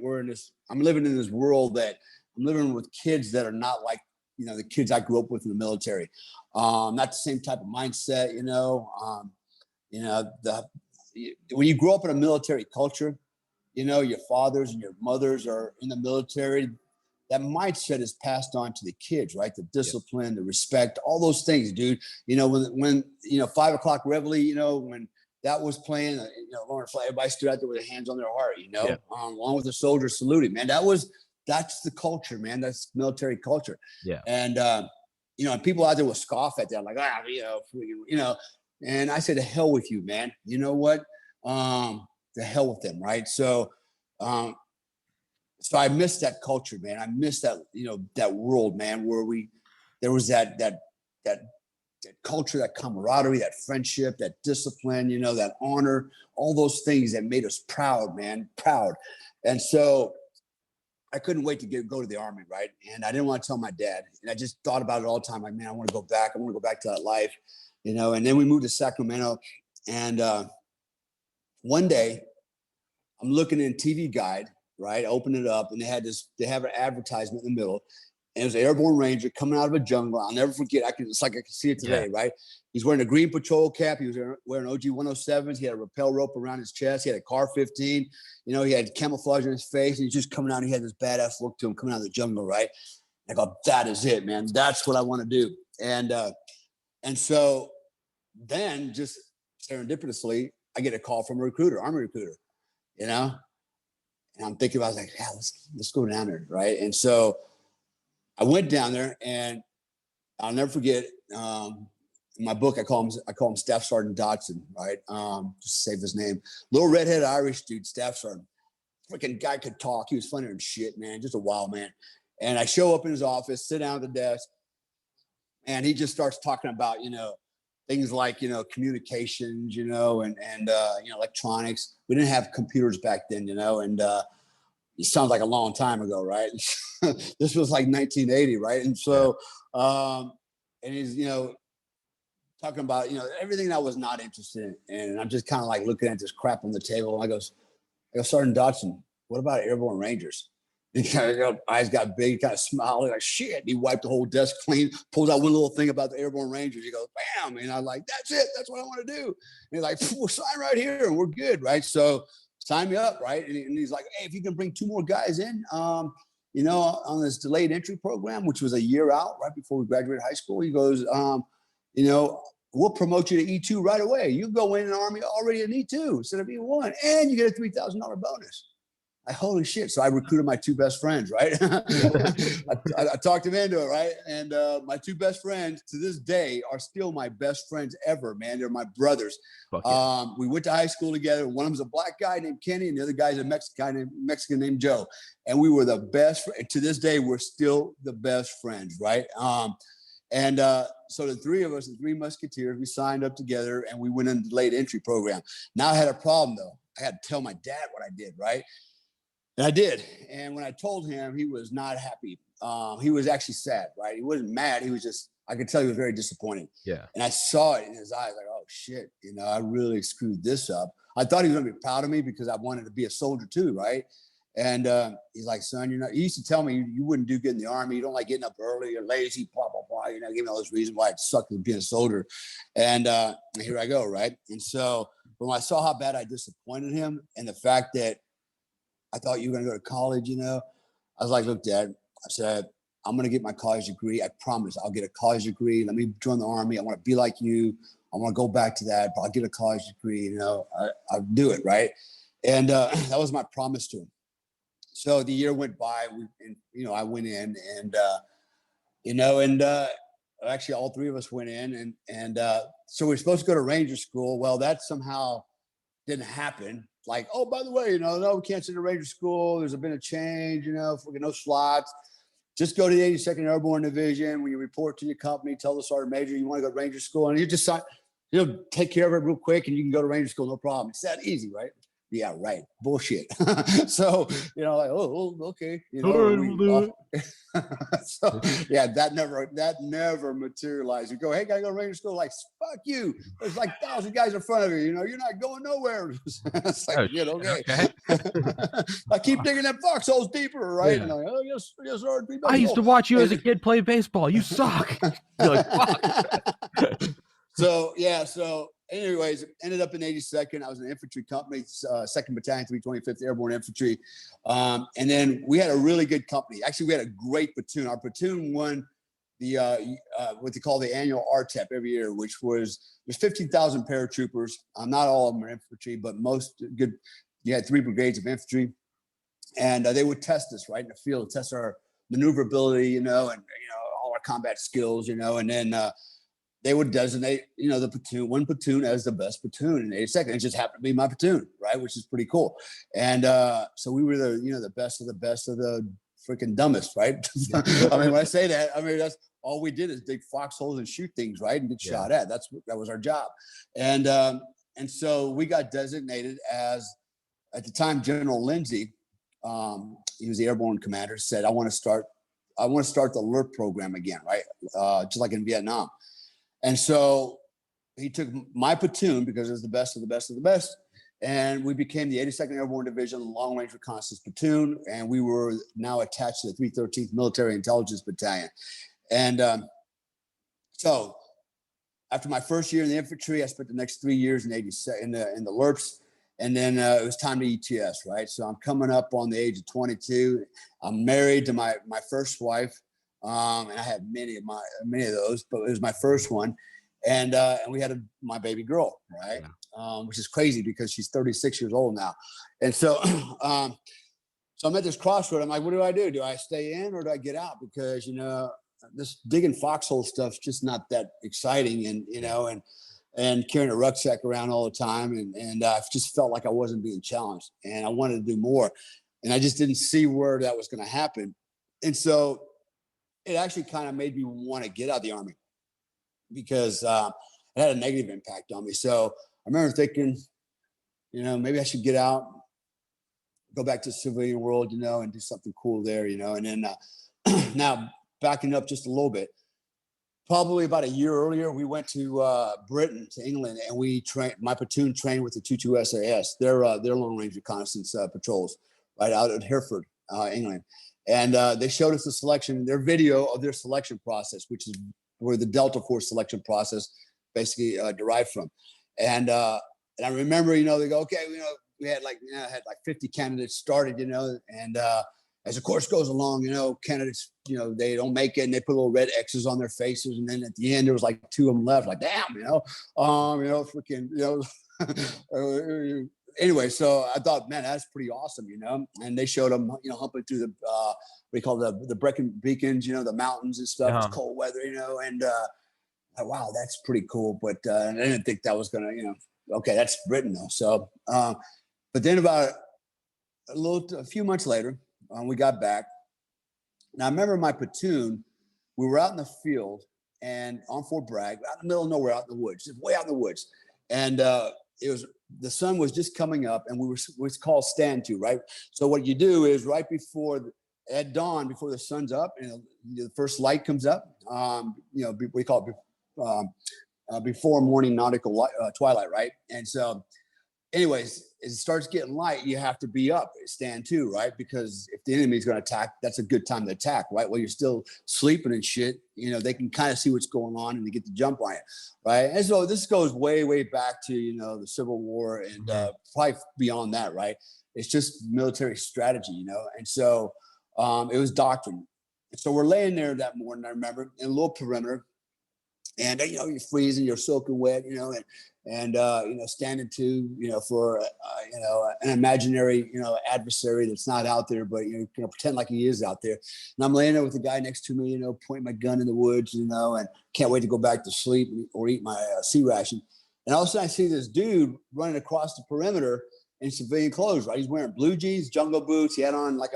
I'm living in this world that I'm living with kids that are not like, the kids I grew up with in the military. Not the same type of mindset, when you grow up in a military culture, your fathers and your mothers are in the military. That mindset is passed on to the kids, right? The discipline, the respect, all those things, dude. When 5 o'clock reveille, when that was playing, Lawrence Fly, everybody stood out there with their hands on their heart, along with the soldiers saluting, man. That's the culture, man. That's military culture. Yeah. And, and people out there will scoff at that, like, and I said, to hell with you, man. You know what? To hell with them, right? So I missed that culture, man. I missed that, that world, man, where there was that culture, that camaraderie, that friendship, that discipline, that honor, all those things that made us proud, man, proud. And so I couldn't wait to go to the Army, right? And I didn't want to tell my dad. And I just thought about it all the time, like, man, I want to go back. I want to go back to that life, And then we moved to Sacramento. And one day, I'm looking in TV Guide, right? I open it up, and they have an advertisement in the middle. And it was an airborne ranger coming out of a jungle. I'll never forget. It's like I can see it today, right? He's wearing a green patrol cap. He was wearing OG 107s. He had a rappel rope around his chest. He had a Car 15. He had camouflage in his face. And he's just coming out. He had this badass look to him coming out of the jungle, right? I go, that is it, man. That's what I want to do. And so then, just serendipitously, I get a call from a recruiter, Army recruiter, And I'm thinking about it, I was like, yeah, let's go down there, right? And so I went down there, and I'll never forget. In my book, I call him Staff Sergeant Dodson, right? Just save his name. Little redhead Irish dude, Staff Sergeant. Freaking guy could talk. He was funnier than shit, man. Just a wild man. And I show up in his office, sit down at the desk, and he just starts talking about, things like, communications, and electronics. We didn't have computers back then, and it sounds like a long time ago, right? This was like 1980, right? And so, and he's, talking about, everything that I was not interested in. And I'm just kind of like looking at this crap on the table. And I go, Sergeant Dodson, what about Airborne Rangers? And kind of eyes got big, kind of smiling, like, shit. He wiped the whole desk clean, pulls out one little thing about the Airborne Rangers. He goes, bam. And I'm like, that's it. That's what I want to do. And he's like, we'll sign right here and we're good, right? So sign me up, right? And he's like, hey, if you can bring 2 more guys in, on this delayed entry program, which was a year out, right before we graduated high school, he goes, we'll promote you to E2 right away. You go in the Army already in E2 instead of E1, and you get a $3,000 bonus. Holy shit. So I recruited my 2 best friends, right? I talked him into it, right? And my 2 best friends to this day are still my best friends ever, man. They're my brothers. We went to high school together. One of them's a black guy named Kenny, and the other guy's a Mexican named Joe. And we were the best. To this day, we're still the best friends, right? And so the three of us, the Three Musketeers, we signed up together and we went into the late entry program. Now I had a problem though. I had to tell my dad what I did, right? And I did. And when I told him, he was not happy. He was actually sad, right? He wasn't mad. He was just, I could tell he was very disappointed. Yeah. And I saw it in his eyes, like, oh shit, you know, I really screwed this up. I thought he was gonna be proud of me because I wanted to be a soldier too, right? And he's like, son, you know, he used to tell me you wouldn't do good in the Army. You don't like getting up early, you're lazy, blah, blah, blah. You know, give me all those reasons why it sucked being a soldier. And here I go, right? And so when I saw how bad I disappointed him and the fact that I thought you were going to go to college, you know, I was like, look, Dad, I said, I'm going to get my college degree. I promise I'll get a college degree. Let me join the Army. I want to be like you. I want to go back to that, but I'll get a college degree, you know, I'll do it, right? And that was my promise to him. So the year went by, and, you know, I went in and, you know, and actually all three of us went in and so we're supposed to go to Ranger School. Well, that somehow didn't happen. Like, oh, by the way, you know, no, we can't send to Ranger School. There's been a change, you know, for no slots. Just go to the 82nd Airborne Division. When you report to your company, tell the sergeant major you want to go to Ranger School, and you just, you know, take care of it real quick, and you can go to Ranger School, no problem. It's that easy, right? Yeah, right. Bullshit. So, you know, like, oh, okay. You know, we'll do it. So yeah, that never materialized. You go, hey, gotta go to Ranger School. Like, fuck you. There's like 1,000 guys in front of you. You know, you're not going nowhere. It's like, you know, okay. I keep digging them foxholes deeper, right? Yeah. And like, oh, yes, sir. I used to watch you as a kid play baseball. You suck. You're like, fuck. So yeah, so anyways, ended up in 82nd. I was in an infantry company, 2nd Battalion, 325th Airborne Infantry. And then we had a really good company. Actually, we had a great platoon. Our platoon won the what they call the annual RTEP every year, which was there's 15,000 paratroopers. Not all of them are infantry, but most good. You had 3 brigades of infantry, and they would test us right in the field, test our maneuverability, you know, and you know all our combat skills, you know, and then they would designate, you know, the platoon, one platoon as the best platoon in 82nd. It just happened to be my platoon, right? Which is pretty cool. And so we were the, you know, the best of the freaking dumbest, right? I mean, when I say that, I mean, that's all we did is dig foxholes and shoot things, right? And get shot at. That was our job. And so we got designated as, at the time, General Lindsay, he was the airborne commander, said, I want to start the alert program again, right? Just like in Vietnam. And so he took my platoon because it was the best of the best of the best. And we became the 82nd Airborne Division Long Range Reconnaissance Platoon. And we were now attached to the 313th Military Intelligence Battalion. And so after my first year in the infantry, I spent the next 3 years in 82 in the LRPs. And then it was time to ETS, right? So I'm coming up on the age of 22. I'm married to my first wife. And I had many of those, but it was my first one. And we had my baby girl, right? Yeah. Which is crazy because she's 36 years old now. And so, so I'm at this crossroad. I'm like, what do? Do I stay in or do I get out? Because, you know, this digging foxhole stuff's just not that exciting. And, you know, and carrying a rucksack around all the time. And I just felt like I wasn't being challenged and I wanted to do more. And I just didn't see where that was going to happen. And so it actually kind of made me want to get out of the Army because it had a negative impact on me. So I remember thinking, you know, maybe I should get out, go back to the civilian world, you know, and do something cool there, you know. And then now backing up just a little bit, probably about a year earlier, we went to Britain, to England, and we trained. My platoon trained with the 22 SAS. Their long range reconnaissance patrols, right out at Hereford, England. And they showed us their video of their selection process, which is where the Delta Force selection process basically derived from. And I remember, you know, they go, okay, you know, we had like 50 candidates started, you know, and as the course goes along, you know, candidates, you know, they don't make it and they put little red X's on their faces. And then at the end, there was like 2 of them left, like, damn, you know, freaking, you know, anyway, so I thought, man, that's pretty awesome, you know. And they showed them, you know, humping through the what we call the Brecon Beacons, you know, the mountains and stuff. It's cold weather, you know, and wow, that's pretty cool. But I didn't think that was gonna, you know, okay, that's Britain though. So, but then about a few months later, we got back. Now I remember my platoon. We were out in the field, and on Fort Bragg, out in the middle of nowhere, out in the woods, just way out in the woods. And the sun was just coming up, and we were called stand to, right? So what you do is right before at dawn, before the sun's up and the first light comes up, we call it before morning nautical light, twilight, right? And so anyways, as it starts getting light, you have to be up, stand to, right? Because if the enemy's going to attack, that's a good time to attack, right? While you're still sleeping and shit, they can kind of see what's going on and they get the jump on it, right? And so this goes way, way back to, the Civil War and probably beyond that, right? It's just military strategy, And so it was doctrine. And so we're laying there that morning, I remember, in a little perimeter. And you're freezing, you're soaking wet, and standing to, for an imaginary, adversary that's not out there, but pretend like he is out there. And I'm laying there with the guy next to me, pointing my gun in the woods, and can't wait to go back to sleep or eat my sea ration. And all of a sudden I see this dude running across the perimeter in civilian clothes, right? He's wearing blue jeans, jungle boots. He had on like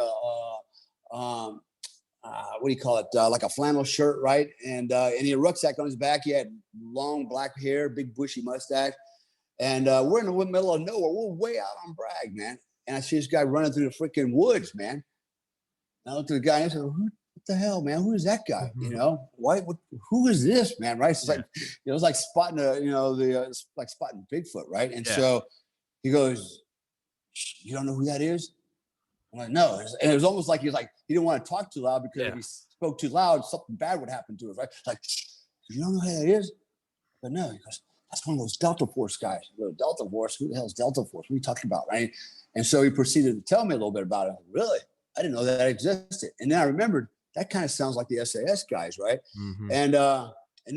what do you call it? Like a flannel shirt, right? And he had a rucksack on his back. He had long black hair, big bushy mustache. And we're in the middle of nowhere. We're way out on Bragg, man. And I see this guy running through the freaking woods, man. And I looked at the guy and I said, what the hell, man? Who is that guy? Who is this, man? Right? It's like, it was like spotting like spotting Bigfoot, right? And so he goes, you don't know who that is? I'm like, no. And it was almost like he didn't want to talk too loud because if he spoke too loud, something bad would happen to us, right? It's like, you don't know who that is? But no, he goes, that's one of those Delta Force guys. I go, Delta Force? Who the hell is Delta Force? What are you talking about, right? And so he proceeded to tell me a little bit about it. I'm like, really? I didn't know that existed. And then I remembered that kind of sounds like the SAS guys, right? Mm-hmm. And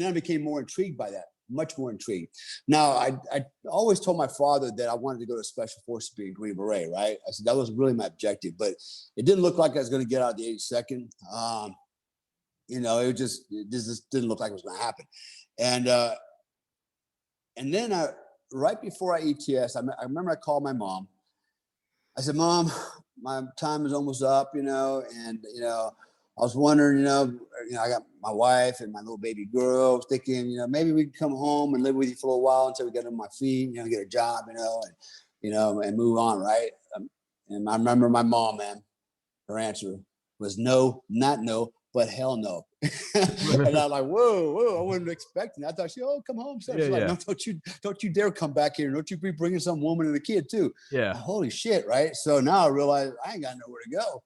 then I became more intrigued by that. Much more intrigued. Now, I always told my father that I wanted to go to Special Forces, be a Green Beret, right? I said that was really my objective, but it didn't look like I was going to get out of the 82nd. It just didn't look like it was going to happen. And then right before I ETS, I remember I called my mom. I said, Mom, my time is almost up, and I was wondering, I got my wife and my little baby girl. I was thinking, maybe we can come home and live with you for a little while until we get on my feet, get a job, and move on, right? And I remember my mom, man, her answer was no, not no, but hell no. And I'm like, whoa, I wasn't expecting that. I thought come home. So she's like, no, don't you dare come back here. Don't you be bringing some woman and a kid too. Yeah. Holy shit, right? So now I realize I ain't got nowhere to go.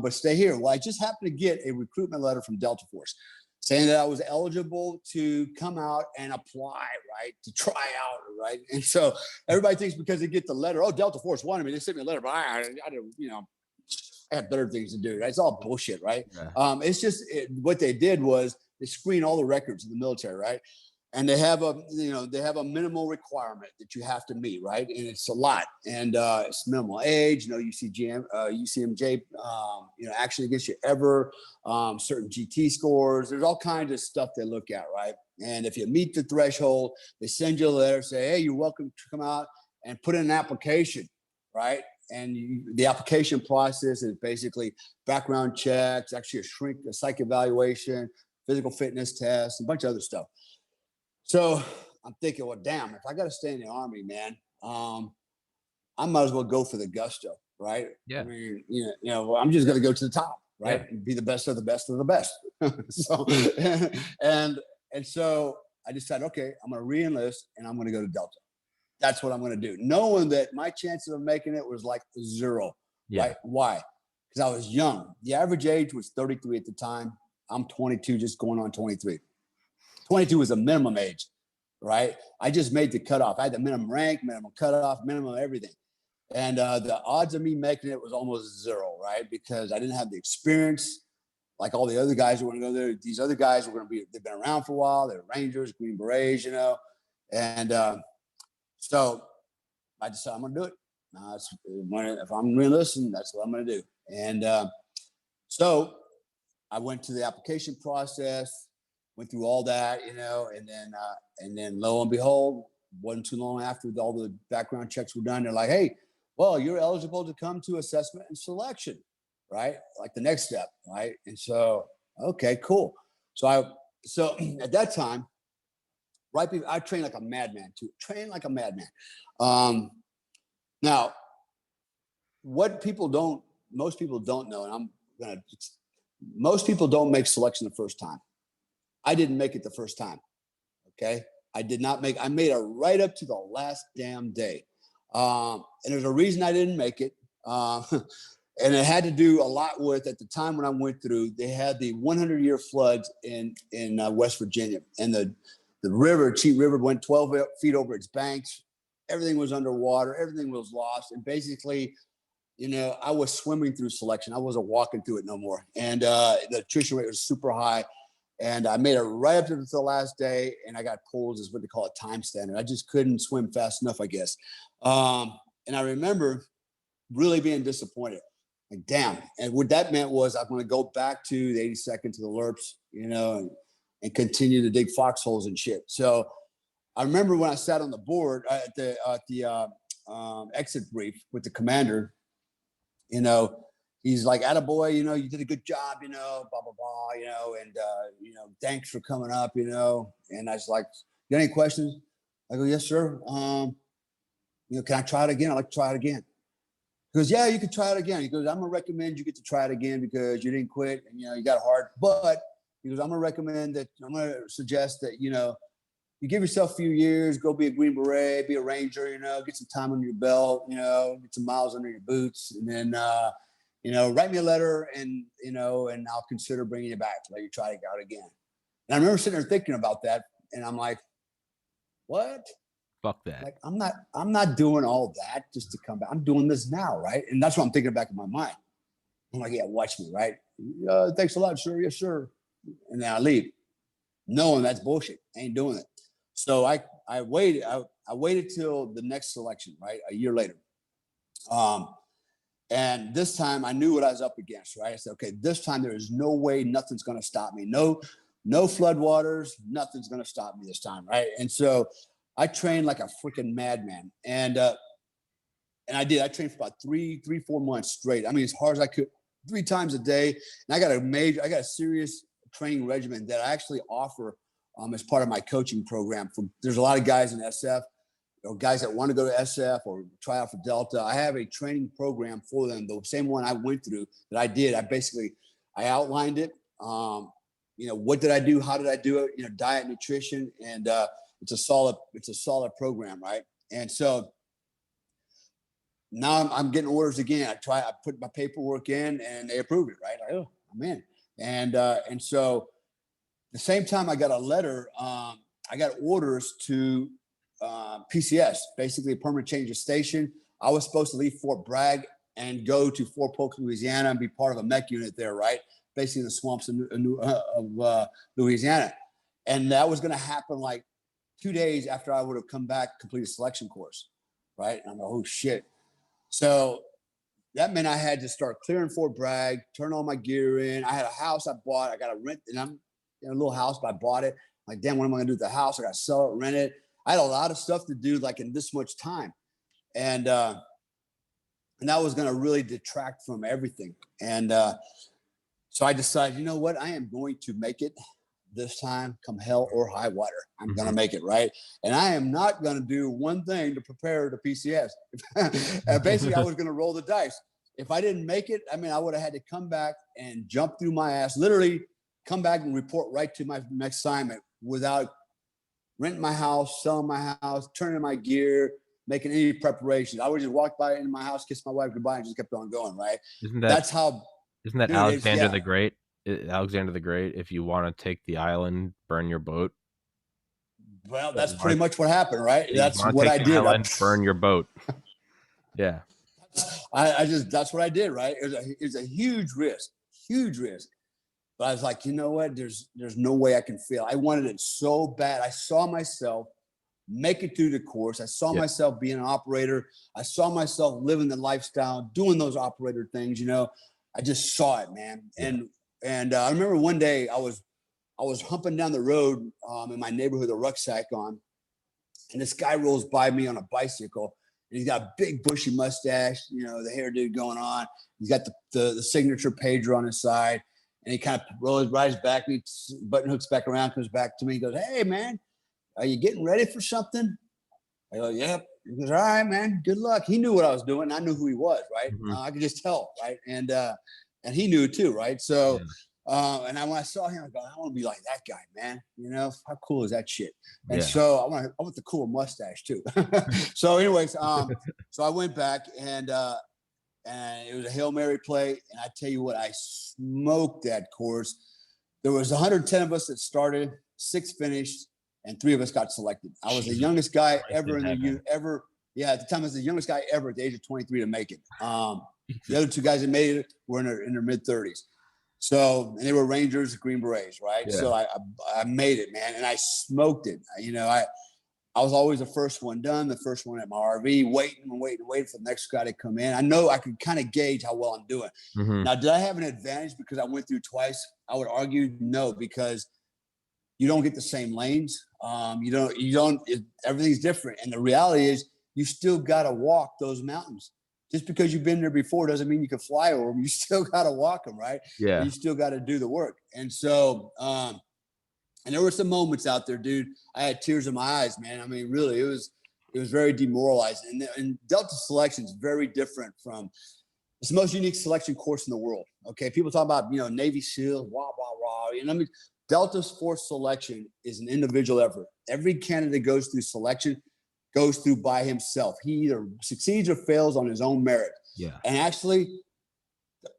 But stay here. Well, I just happened to get a recruitment letter from Delta Force saying that I was eligible to come out and apply, right, to try out, right? And so everybody thinks because they get the letter, Delta Force wanted me, they sent me a letter, but I didn't, I had better things to do. Right? It's all bullshit, right? Yeah. It's just what they did was they screen all the records in the military, right? And they have a minimal requirement that you have to meet, right? And it's a lot, and it's minimal age, UCMJ, action against you ever, certain GT scores. There's all kinds of stuff they look at, right? And if you meet the threshold, they send you a letter, say, hey, you're welcome to come out and put in an application, right? And the application process is basically background checks, actually a psych evaluation, physical fitness test, a bunch of other stuff. So I'm thinking, well, damn, if I got to stay in the Army, man, I might as well go for the gusto, right? Yeah. I mean, I'm just going to go to the top, right? Yeah. And be the best of the best of the best. So, and so I decided, okay, I'm going to re-enlist and I'm going to go to Delta. That's what I'm going to do. Knowing that my chances of making it was like 0, right? Why? Because I was young. The average age was 33 at the time. I'm 22, just going on 23. 22 was a minimum age, right? I just made the cutoff. I had the minimum rank, minimum cutoff, minimum everything. And the odds of me making it was almost 0, right? Because I didn't have the experience like all the other guys who were going to go there. These other guys were going to be, they've been around for a while. They're Rangers, Green Berets, And so I decided I'm going to do it. If I'm re-enlisting, that's what I'm going to do. And so I went to the application process, went through all that, and then lo and behold, wasn't too long after all the background checks were done, they're like, hey, well, you're eligible to come to assessment and selection, right? Like the next step, right? And so, okay, cool. So So at that time, right before, I trained like a madman too. Trained like a madman. Now, what most people don't know, and most people don't make selection the first time. I didn't make it the first time. Okay. I made it right up to the last damn day. And there's a reason I didn't make it. And it had to do a lot with, at the time when I went through, they had the 100-year floods in West Virginia, and the Cheat River went 12 feet over its banks. Everything was underwater. Everything was lost. And basically, I was swimming through selection. I wasn't walking through it no more. And the attrition rate was super high. And I made it right up to the last day, and I got pulled as what they call a time standard. I just couldn't swim fast enough, I guess. And I remember really being disappointed. Like, damn. And what that meant was I'm going to go back to the 82nd to the Lerps, and continue to dig foxholes and shit. So I remember when I sat on the board at the exit brief with the commander, he's like, "Attaboy, you did a good job, blah, blah, blah, and, thanks for coming up, And I was like, "You got any questions?" I go, "Yes, sir. Can I try it again? I'd like to try it again." He goes, "Yeah, you can try it again." He goes, "I'm going to recommend you get to try it again because you didn't quit and, you got hard. But," he goes, I'm going to suggest that, you give yourself a few years, go be a Green Beret, be a Ranger, get some time under your belt, get some miles under your boots. And then, write me a letter and I'll consider bringing you back to let you try it out again." And I remember sitting there thinking about that. And I'm like, what? Fuck that. Like, I'm not doing all that just to come back. I'm doing this now. Right. And that's what I'm thinking back in my mind. I'm like, yeah, watch me. Right. "Thanks a lot, sir. Yes, sir." And then I leave, knowing that's bullshit. I ain't doing it. So I waited. I waited till the next selection, right? A year later. And this time I knew what I was up against, right? I said, okay, this time there is no way, nothing's going to stop me. No floodwaters, nothing's going to stop me this time, right? And so I trained like a freaking madman. And I did. I trained for about 4 months straight. I mean, as hard as I could, 3 times a day. And I got a serious training regimen that I actually offer as part of my coaching program. There's a lot of guys in SF, or guys that want to go to SF or try out for Delta. I have a training program for them, the same one I went through that I did. I outlined it. What did I do? How did I do it? Diet, nutrition, and it's a solid program, right? And so now I'm getting orders again. I put my paperwork in, and they approved it, right? Like, oh, I'm in. And so the same time I got a letter, I got orders to PCS, basically a permanent change of station. I was supposed to leave Fort Bragg and go to Fort Polk, Louisiana, and be part of a mech unit there, right? Basically in the swamps of Louisiana. And that was going to happen like 2 days after I would have come back, complete a selection course, right? And I'm like, oh shit. So that meant I had to start clearing Fort Bragg, turn all my gear in. I had a house I bought. I got to rent, and I'm in a little house, but I bought it. I'm like, damn, what am I going to do with the house? I got to sell it, rent it. I had a lot of stuff to do, like in this much time. And that was going to really detract from everything. And so I decided, you know what? I am going to make it this time, come hell or high water. I'm going to make it, right? And I am not going to do one thing to prepare to PCS. Basically, I was going to roll the dice. If I didn't make it, I mean, I would have had to come back and jump through my ass, literally come back and report right to my next assignment without renting my house, selling my house, turning my gear, making any preparations. I would just walk by in my house, kiss my wife goodbye, and just kept on going, right? Isn't that Dude, Alexander the Great? Alexander the Great, if you want to take the island, burn your boat. Well, that's pretty much what happened, right? That's what I did. Island, burn your boat. Yeah. That's what I did, right? It was a huge risk. But I was like, you know what? There's no way I can fail. I wanted it so bad. I saw myself make it through the course. I saw myself being an operator. I saw myself living the lifestyle, doing those operator things, I just saw it, man. Yeah. And I remember one day I was humping down the road in my neighborhood with a rucksack on, and this guy rolls by me on a bicycle, and he's got a big bushy mustache, the hairdo going on. He's got the signature pager on his side, And he kind of rides back, he button hooks back around, comes back to me, he goes, "Hey man, are you getting ready for something?" I go, "Yep." He goes, "All right, man, good luck." He knew what I was doing. I knew who he was, right? Mm-hmm. I could just tell, right? And he knew too, right? So, and when I saw him, I go, "I want to be like that guy, man. You know, how cool is that shit?" And so I want the cool mustache too. So, anyways, so I went back and it was a Hail Mary play, and I tell you what, I smoked that course. There was 110 of us that started, 6 finished, and 3 of us got selected. I was the youngest guy ever in the ever. Yeah, at the time I was the youngest guy ever at the age of 23 to make it. The other 2 guys that made it were in their mid 30s. So, and they were Rangers, Green Berets, right? Yeah. So I made it, man, and I smoked it. You know, I was always the first one done, the first one at my RV, waiting for the next guy to come in. I know I could kind of gauge how well I'm doing. Mm-hmm. Now, did I have an advantage because I went through twice? I would argue no, because you don't get the same lanes. Everything's different. And the reality is you still got to walk those mountains. Just because you've been there before doesn't mean you can fly over them. You still got to walk them, right? Yeah. And you still got to do the work. And so, and there were some moments out there, dude. I had tears in my eyes, man. I mean, really, it was very demoralizing. And Delta selection is very different from. It's the most unique selection course in the world. Okay, people talk about Navy SEALs, Delta's force selection is an individual effort. Every candidate goes through selection, goes through by himself. He either succeeds or fails on his own merit. Yeah, and actually,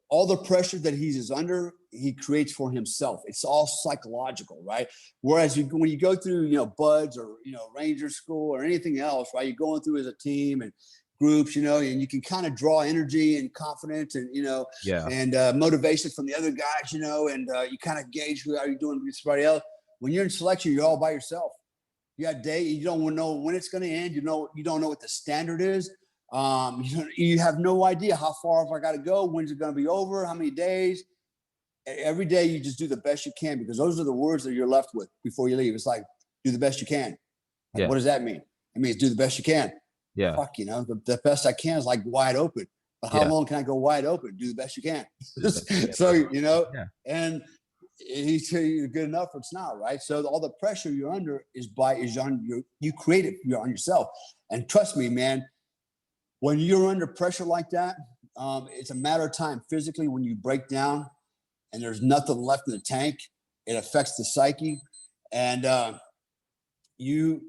all the pressure that he's under, he creates for himself. It's all psychological, right? Whereas when you go through, BUDS or, Ranger school or anything else, right? You're going through as a team and groups, and you can kind of draw energy and confidence and, and motivation from the other guys, and you kind of gauge who are you doing with somebody else. When you're in selection, you're all by yourself. You got day, you don't know when it's going to end. You don't know what the standard is. You have no idea how far I got to go. When's it going to be over? How many days? Every day you just do the best you can, because those are the words that you're left with before you leave. It's like, do the best you can. Like, what does that mean? It means do the best you can. Yeah. Fuck, the best I can is like wide open. But how long can I go wide open? Do the best you can. So, and he's good enough or it's not, right? So all the pressure you're under is on you create it, you're on yourself. And trust me, man, when you're under pressure like that, it's a matter of time physically when you break down and there's nothing left in the tank. It affects the psyche, and you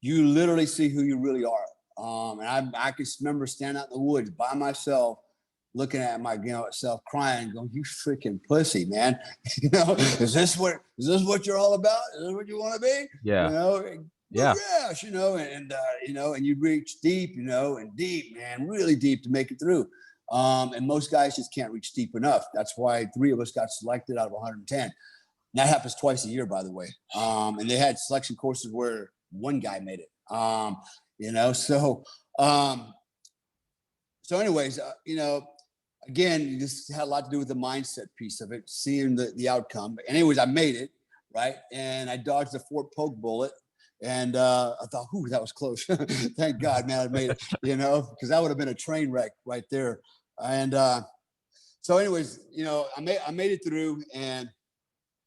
literally see who you really are. And I can remember standing out in the woods by myself, looking at myself, crying, going, "You freaking pussy, man! Is this what you're all about? Is this what you want to be? Yeah, yeah, and you reach deep, and deep, man, really deep to make it through." And most guys just can't reach deep enough. That's why 3 of us got selected out of 110. And that happens twice a year, by the way. And they had selection courses where 1 guy made it. So anyways, again, this had a lot to do with the mindset piece of it, seeing the outcome. But anyways, I made it, right? And I dodged the Fort Polk bullet. And I thought, "Ooh, that was close." Thank God, man, I made it, because that would have been a train wreck right there. And so anyways, I made it through, and,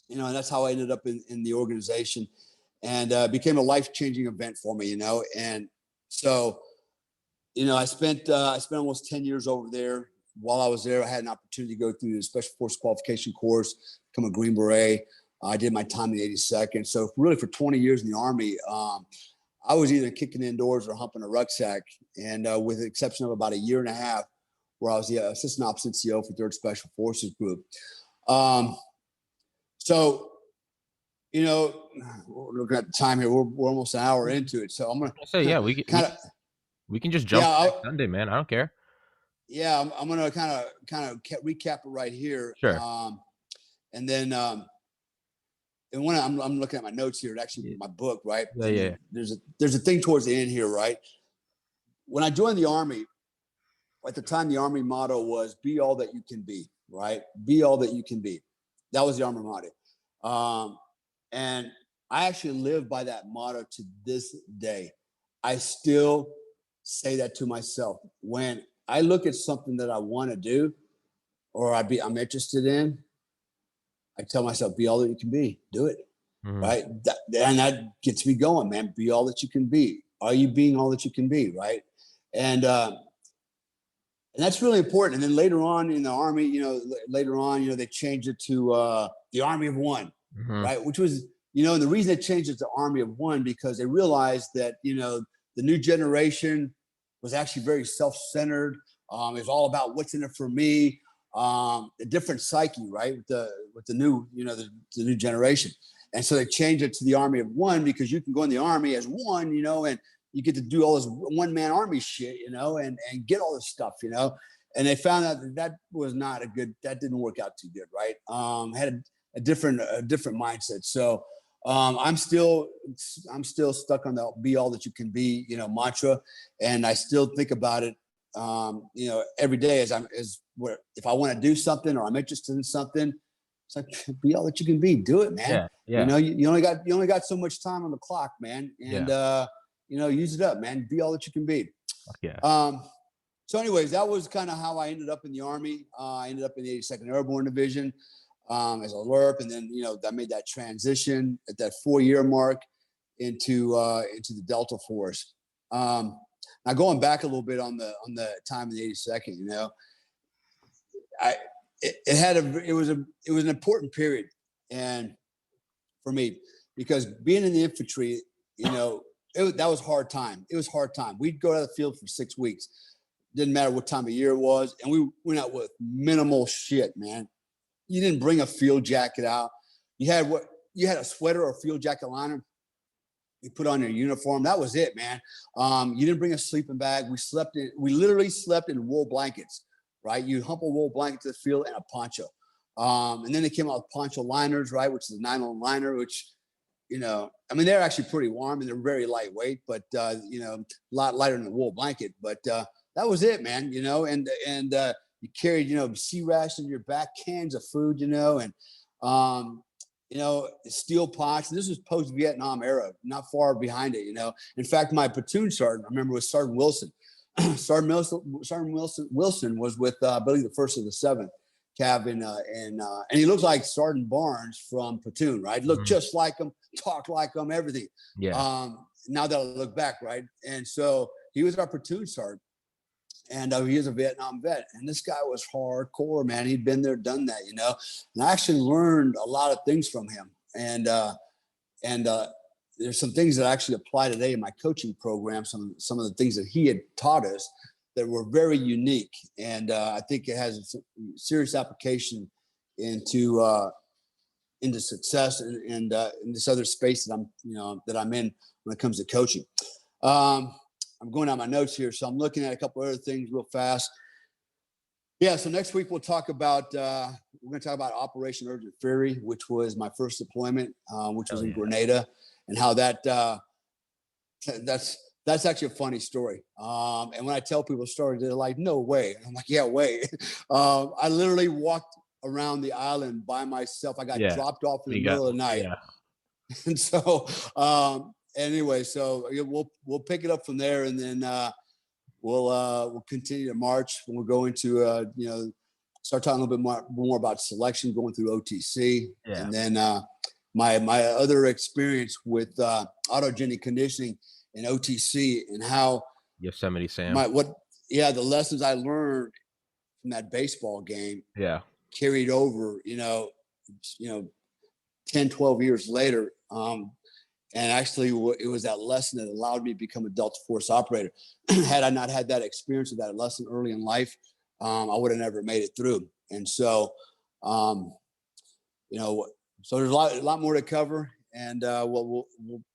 and that's how I ended up in the organization, and became a life-changing event for me, And so, I spent almost 10 years over there. While I was there, I had an opportunity to go through the Special Force Qualification course, become a Green Beret. I did my time in the 82nd. So really for 20 years in the Army, I was either kicking indoors or humping a rucksack. And with the exception of about a year and a half, where I was the assistant ops NCO for 3rd Special Forces Group. So, looking at the time here, we're almost an hour into it. So I'm going to say, we can just jump to Sunday, man. I don't care. Yeah, I'm going to kind of recap it right here. Sure. And then, and when I'm looking at my notes here, actually my book, right? Yeah. There's a thing towards the end here, right? When I joined the Army, at the time, the Army motto was "Be all that you can be," right? Be all that you can be. That was the Army motto. And I actually live by that motto to this day. I still say that to myself. When I look at something that I want to do or I'm interested in, I tell myself, be all that you can be, do it. Mm-hmm. Right. And that gets me going, man. Be all that you can be. Are you being all that you can be? Right. And that's really important. And then later on in the Army, they changed it to the Army of One, mm-hmm. right? Which was, and the reason they changed it to Army of One, because they realized that, the new generation was actually very self-centered. It was all about what's in it for me. A different psyche, right? With the new, the new generation. And so they changed it to the Army of One, because you can go in the Army as one, and you get to do all this one-man army shit, and get all this stuff, and they found out that was not that didn't work out too good. Right. Had a different mindset. So I'm still stuck on the be all that you can be, mantra. And I still think about it, every day if I want to do something or I'm interested in something, it's like, be all that you can be, do it, man. Yeah. You only got so much time on the clock, man. And, use it up, man. Be all that you can be. Yeah. So anyways, that was kind of how I ended up in the Army. I ended up in the 82nd Airborne Division as a LRP. And then, I made that transition at that 4-year mark into the Delta Force. Now going back a little bit on the time in the 82nd, it was an important period, and for me, because being in the infantry, that was hard time. It was hard time. We'd go to the field for 6 weeks. Didn't matter what time of year it was. And we went out with minimal shit, man. You didn't bring a field jacket out. You had a sweater or a field jacket liner. You put on your uniform. That was it, man. You didn't bring a sleeping bag. We literally slept in wool blankets, right? You hump a wool blanket to the field and a poncho. And then they came out with poncho liners, right? Which is a nylon liner, which, they're actually pretty warm and they're very lightweight, but, a lot lighter than a wool blanket. But that was it, man, and you carried, sea rations in your back, cans of food, and, steel pots. And this was post-Vietnam era, not far behind it, In fact, my platoon sergeant, I remember, was Sergeant Wilson. Sergeant Wilson was with, I believe, the 1st of the 7th. Cav, and he looks like Sergeant Barnes from Platoon, right? Looked just like him, talked like him, everything. Yeah. Now that I look back, right? And so he was our platoon sergeant, and he is a Vietnam vet. And this guy was hardcore, man. He'd been there, done that, And I actually learned a lot of things from him. And there's some things that I actually apply today in my coaching program. Some of the things that he had taught us that were very unique, and I think it has a serious application into success and in this other space that I'm in when it comes to coaching. I'm going on my notes here, so I'm looking at a couple other things real fast. Yeah, so next week we're going to talk about Operation Urgent Fury, which was my first deployment, which was in Grenada, and how that's actually a funny story. And when I tell people the story, they're like, no way. And I'm like, yeah, way. I literally walked around the island by myself. I got dropped off in the middle of the night. Yeah. And so, anyway, so we'll pick it up from there, and then we'll continue to march. We'll go into, start talking a little bit more about selection, going through OTC. Yeah. And then my other experience with autogenic conditioning and OTC, and how Yosemite Sam. The lessons I learned from that baseball game carried over, 10, 12 years later. And actually it was that lesson that allowed me to become a Delta Force operator. Had I not had that experience of that lesson early in life, I would have never made it through. And so, so there's a lot more to cover. And we'll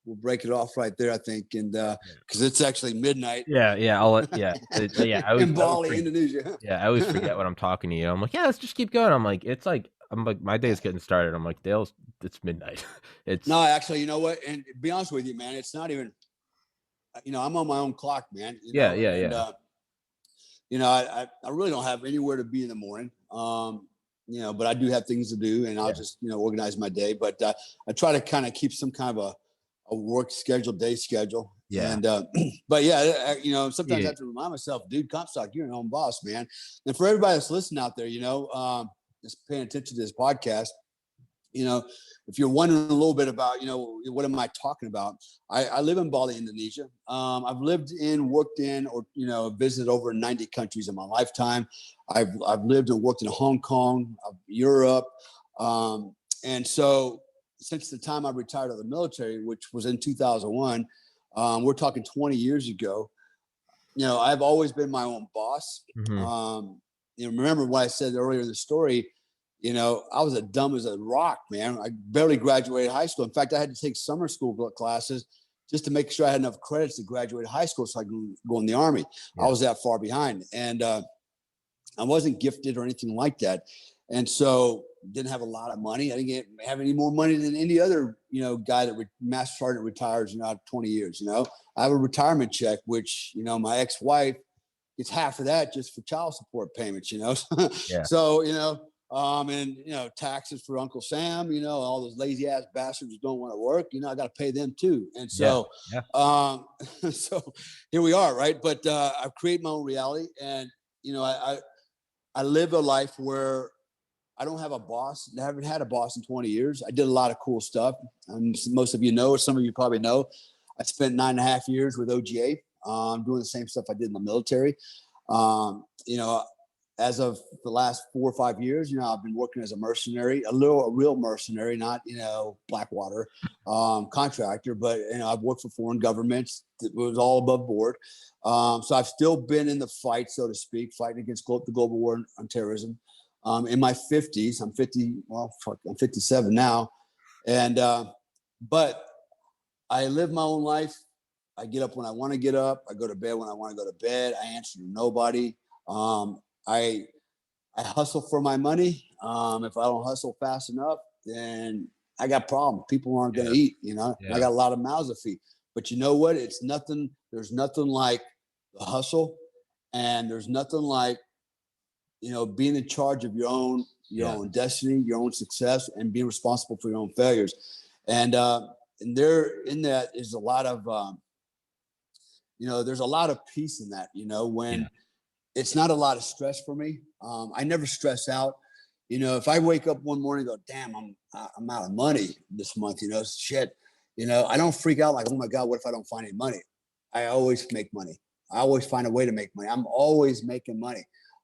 break it off right there, I think, and because it's actually midnight. Yeah. In Bali, Indonesia. Yeah, I always forget when I'm talking to you. I'm like, let's just keep going. I'm like, my day's getting started. I'm like, Dale, it's midnight. No, actually, you know what? And to be honest with you, man, it's not even. I'm on my own clock, man. Yeah. I really don't have anywhere to be in the morning. But I do have things to do, and I'll just, organize my day. But I try to kind of keep some kind of a work schedule, day schedule. Yeah. And, but sometimes I have to remind myself, dude, Comstock, you're your own boss, man. And for everybody that's listening out there, just paying attention to this podcast, you know, if you're wondering a little bit about, you know, what am I talking about? I live in Bali, Indonesia. I've lived in, worked in, or, you know, visited over 90 countries in my lifetime. I've lived and worked in Hong Kong, Europe. And so since the time I retired out of the military, which was in 2001, we're talking 20 years ago, you know, I've always been my own boss. You know, remember what I said earlier in the story, you know, I was as dumb as a rock, man. I barely graduated high school. In fact, I had to take summer school classes just to make sure I had enough credits to graduate high school so I could go in the Army. I was that far behind. And I wasn't gifted or anything like that. And so didn't have a lot of money. I didn't have any more money than any other, you know, guy that master sergeant retires, you know, after 20 years, you know. I have a retirement check, which, you know, my ex-wife gets half of that just for child support payments, you know. So, you know, and, you know, taxes for Uncle Sam, you know, all those lazy ass bastards who don't want to work, you know, I got to pay them too. And so, so here we are. Right. But I've created my own reality, and, you know, I live a life where I don't have a boss. I haven't had a boss in 20 years. I did a lot of cool stuff. Most of you know, or some of you probably know, I spent 9.5 years with OGA, doing the same stuff I did in the military. You know, as of the last 4 or 5 years, you know, I've been working as a mercenary, a real mercenary, not, you know, Blackwater contractor, but, you know, I've worked for foreign governments. It was all above board. So I've still been in the fight, so to speak, fighting against the global war on terrorism. In my 50s, I'm 57 now. And, but I live my own life. I get up when I want to get up. I go to bed when I want to go to bed. I answer to nobody. I hustle for my money. If I don't hustle fast enough, then I got problems. People aren't going to eat, you know. I got a lot of mouths to feed. But you know what? It's nothing. There's nothing like the hustle, and there's nothing like, you know, being in charge of your own destiny, your own success, and being responsible for your own failures. And there in that is a lot of, you know, there's a lot of peace in that, you know, when it's not a lot of stress for me. I never stress out. You know, if I wake up one morning and go, damn, I'm out of money this month, you know, shit, you know, I don't freak out like, oh my God, what if I don't find any money? I always make money. I always find a way to make money. I'm always making money.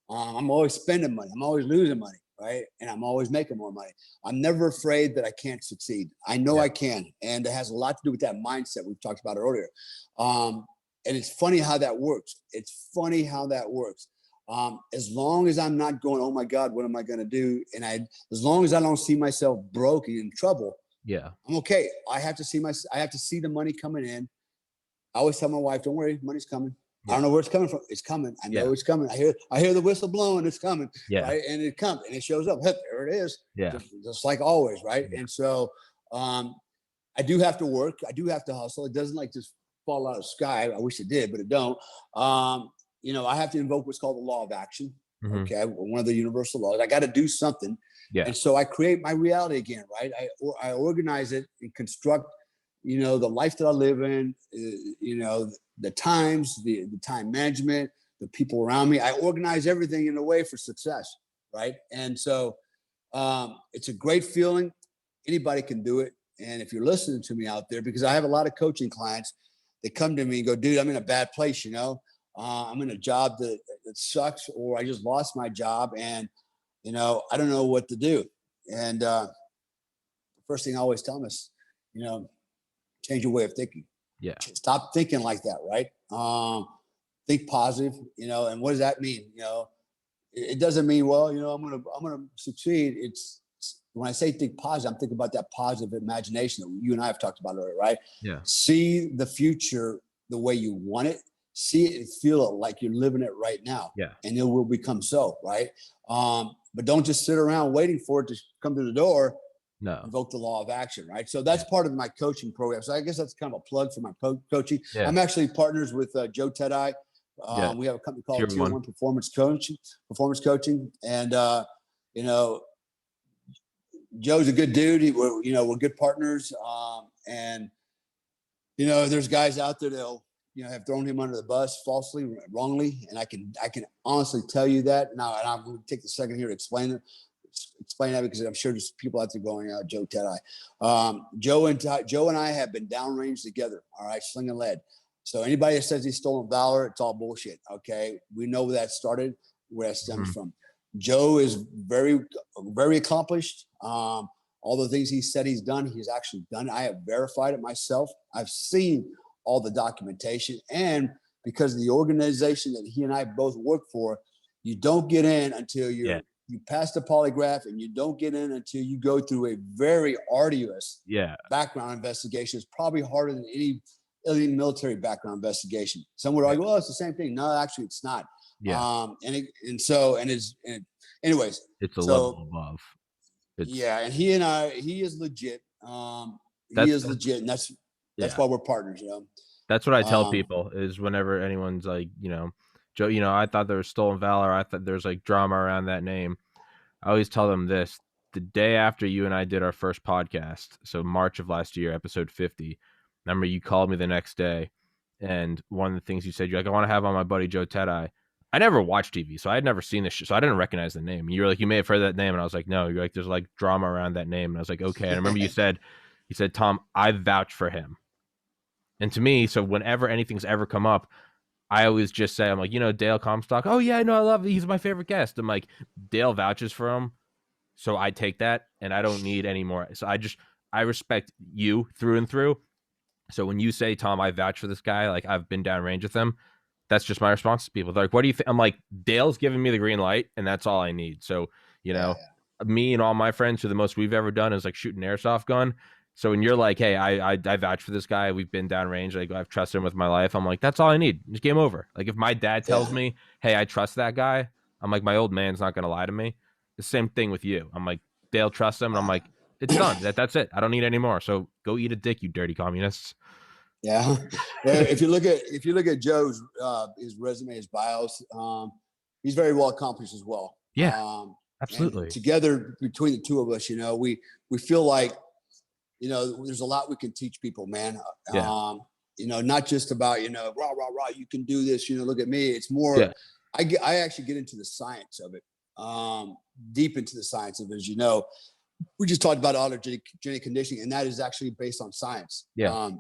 I'm always spending money. I'm always losing money, right? And I'm always making more money. I'm never afraid that I can't succeed. I know I can. And it has a lot to do with that mindset we've talked about earlier. And it's funny how that works. It's funny how that works. As long as I'm not going, oh my God, what am I going to do? And as long as I don't see myself broke and in trouble, I'm okay. I have to see the money coming in. I always tell my wife, don't worry, money's coming. I don't know where it's coming from. It's coming. I know it's coming. I hear the whistle blowing. It's coming. Right. And it comes and it shows up. There it is. Just like always. Right. And so I do have to work. I do have to hustle. It doesn't like just fall out of the sky. I wish it did, but it don't. You know, I have to invoke what's called the law of action. Okay. One of the universal laws. I got to do something. And so I create my reality again. Right. I organize it and construct, you know, the life that I live in, you know, the times, the time management, the people around me. I organize everything in a way for success, right? And so it's a great feeling. Anybody can do it. And if you're listening to me out there, because I have a lot of coaching clients that come to me and go, dude, I'm in a bad place, you know. I'm in a job that sucks, or I just lost my job and, you know, I don't know what to do. And the first thing I always tell them is, you know, change your way of thinking. Stop thinking like that, right? Think positive, you know. And what does that mean? You know, it doesn't mean, well, you know, I'm gonna succeed. It's when I say think positive, I'm thinking about that positive imagination that you and I have talked about earlier, right? See the future the way you want it. See it and feel it like you're living it right now. And it will become so, right? But don't just sit around waiting for it to come to the door. Invoke the law of action, right? So that's part of my coaching program. So I guess that's kind of a plug for my coaching. I'm actually partners with Joe Tedai. We have a company called Tier 1 Performance Coaching. And, you know, Joe's a good dude. We're good partners. And, you know, there's guys out there that'll, you know, have thrown him under the bus falsely, wrongly. And I can honestly tell you that now, and I'm going to take the second here to explain it. explain that because I'm sure there's people out there going, Joe Tedeye. Joe and I have been downrange together. All right, slinging lead. So anybody that says he's stolen valor, it's all bullshit. Okay, we know where that started, where that stems from. Joe is very, very accomplished. All the things he said he's done, he's actually done. I have verified it myself. I've seen all the documentation, and because of the organization that he and I both work for, you don't get in until you pass the polygraph, and you don't get in until you go through a very arduous background investigation. It's probably harder than any military background investigation. Some would argue, well, it's the same thing. No, actually, it's not. Anyways, it's a level above. And he is legit. He is legit, and that's why we're partners. That's what I tell people is whenever anyone's like, Joe, I thought there was stolen valor. I thought there's like drama around that name. I always tell them this: the day after you and I did our first podcast, so March of last year, episode 50. Remember, you called me the next day, and one of the things you said, you're like, I want to have on my buddy Joe Tedeye. I never watched TV, so I had never seen this shit, so I didn't recognize the name. You were like, you may have heard that name, and I was like, no. You're like, there's like drama around that name, and I was like, okay. And I remember you said, Tom, I vouch for him. And to me, so whenever anything's ever come up, I always just say, I'm like, Dale Comstock. Oh yeah, no, I love it. He's my favorite guest. I'm like, Dale vouches for him, so I take that, and I don't need any more. So I respect you through and through. So when you say, Tom, I vouch for this guy, like I've been downrange with him, that's just my response to people. They're like, what do you think? I'm like, Dale's giving me the green light, and that's all I need. So, me and all my friends, who the most we've ever done is like shoot an airsoft gun. So when you're like, hey, I vouch for this guy, we've been downrange, like I've trusted him with my life, I'm like, that's all I need. Just game over. Like if my dad tells me, hey, I trust that guy, I'm like, my old man's not going to lie to me. The same thing with you. I'm like, Dale trusts him, and I'm like, it's done. That's it. I don't need any more. So go eat a dick, you dirty communists. Yeah. If you look at Joe's his resume, his bios, he's very well accomplished as well. Yeah. Absolutely. Together between the two of us, we feel like, there's a lot we can teach people, man. Not just about, rah, rah, rah, you can do this, look at me. It's more, I actually get into the science of it, deep into the science of it, as you know. We just talked about autogenic conditioning, and that is actually based on science. Yeah. In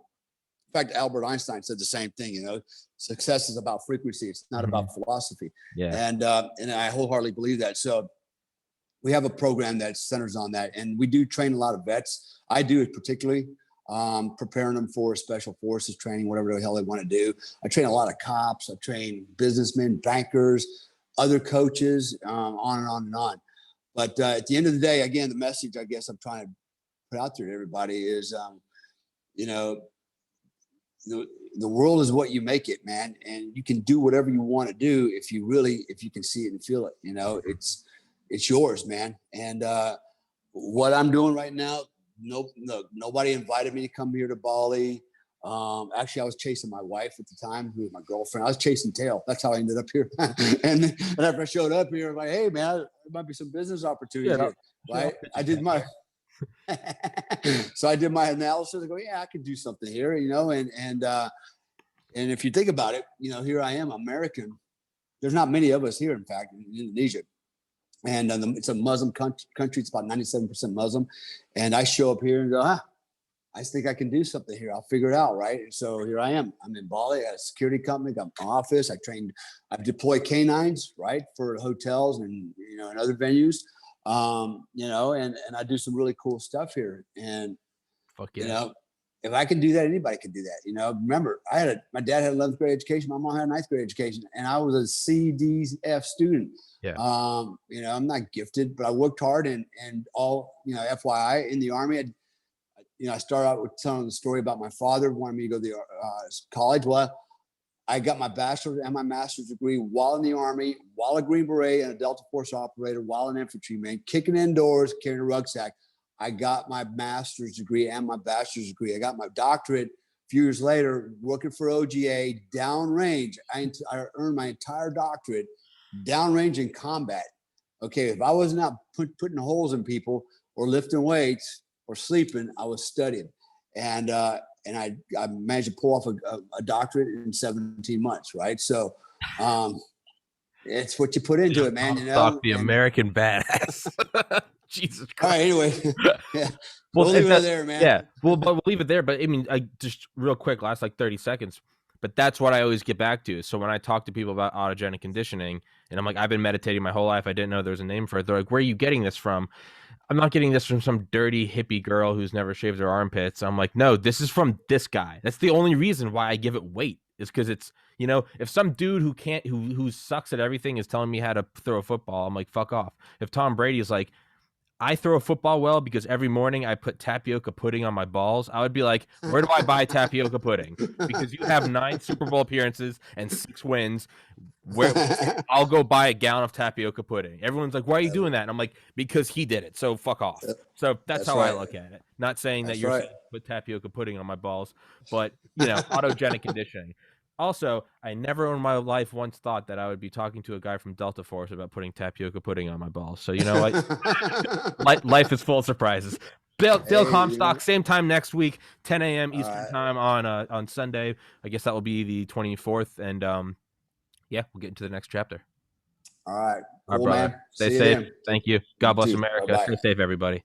fact, Albert Einstein said the same thing. Success is about frequency. It's not about philosophy. Yeah. And I wholeheartedly believe that. So we have a program that centers on that, and we do train a lot of vets. I do it particularly, preparing them for special forces training, whatever the hell they want to do. I train a lot of cops. I train businessmen, bankers, other coaches, on and on and on. But at the end of the day, again, the message I guess I'm trying to put out there to everybody is, the world is what you make it, man. And you can do whatever you want to do if you can see it and feel it. It's yours, man. And what I'm doing right now, nobody invited me to come here to Bali. Actually, I was chasing my wife at the time, who was my girlfriend. I was chasing tail. That's how I ended up here. and after I showed up here, I'm like, hey, man, there might be some business opportunities here. Right? I did my so I did my analysis. I go, yeah, I could do something here, and if you think about it, here I am, American. There's not many of us here, in fact, in Indonesia. And it's a Muslim country. It's about 97% Muslim. And I show up here and go, I think I can do something here. I'll figure it out, right? And so here I am. I'm in Bali. I got a security company, got my office. I deploy canines, right, for hotels and and other venues. And I do some really cool stuff here. And if I can do that, anybody can do that. Remember, my dad had 11th grade education, my mom had a 9th grade education, and I was a CDF student. Yeah. I'm not gifted, but I worked hard, and all, FYI, in the Army, I started out with telling the story about my father wanted me to go to college. Well, I got my bachelor's and my master's degree while in the Army, while a Green Beret and a Delta Force operator, while an infantryman, kicking indoors, carrying a rucksack. I got my master's degree and my bachelor's degree. I got my doctorate a few years later, working for OGA, downrange. I earned my entire doctorate downrange in combat. Okay, if I wasn't out putting holes in people or lifting weights or sleeping, I was studying. And I managed to pull off a doctorate in 17 months, right? So, It's what you put into it, man. You know. Comstock, the And American badass. Jesus all right. Christ. Anyway, yeah, Well, we'll leave it there, man. yeah. Well, but we'll leave it there. But I mean, I just real quick, last like 30 seconds. But that's what I always get back to. So when I talk to people about autogenic conditioning, and I'm like, I've been meditating my whole life. I didn't know there was a name for it. They're like, where are you getting this from? I'm not getting this from some dirty hippie girl who's never shaved her armpits. I'm like, no, this is from this guy. That's the only reason why I give it weight, is because it's, you know, if some dude who sucks at everything is telling me how to throw a football, I'm like, fuck off. If Tom Brady is like, I throw a football well because every morning I put tapioca pudding on my balls, I would be like, where do I buy tapioca pudding? Because you have 9 Super Bowl appearances and 6 wins. Where I'll go buy a gallon of tapioca pudding. Everyone's like, why are you doing that? And I'm like, because he did it. So fuck off. So that's how right. I look at it. Not saying That's that you're right. saying put tapioca pudding on my balls, but, you know, autogenic conditioning. Also, I never in my life once thought that I would be talking to a guy from Delta Force about putting tapioca pudding on my balls. So, you know what? Life is full of surprises. Dale Comstock, same time next week, 10 a.m. Eastern time on Sunday. I guess that will be the 24th. And yeah, we'll get into the next chapter. All right. Our Cool, brother. man. Stay See you safe. then. Thank you. God bless too. America. Bye-bye. Stay safe, everybody.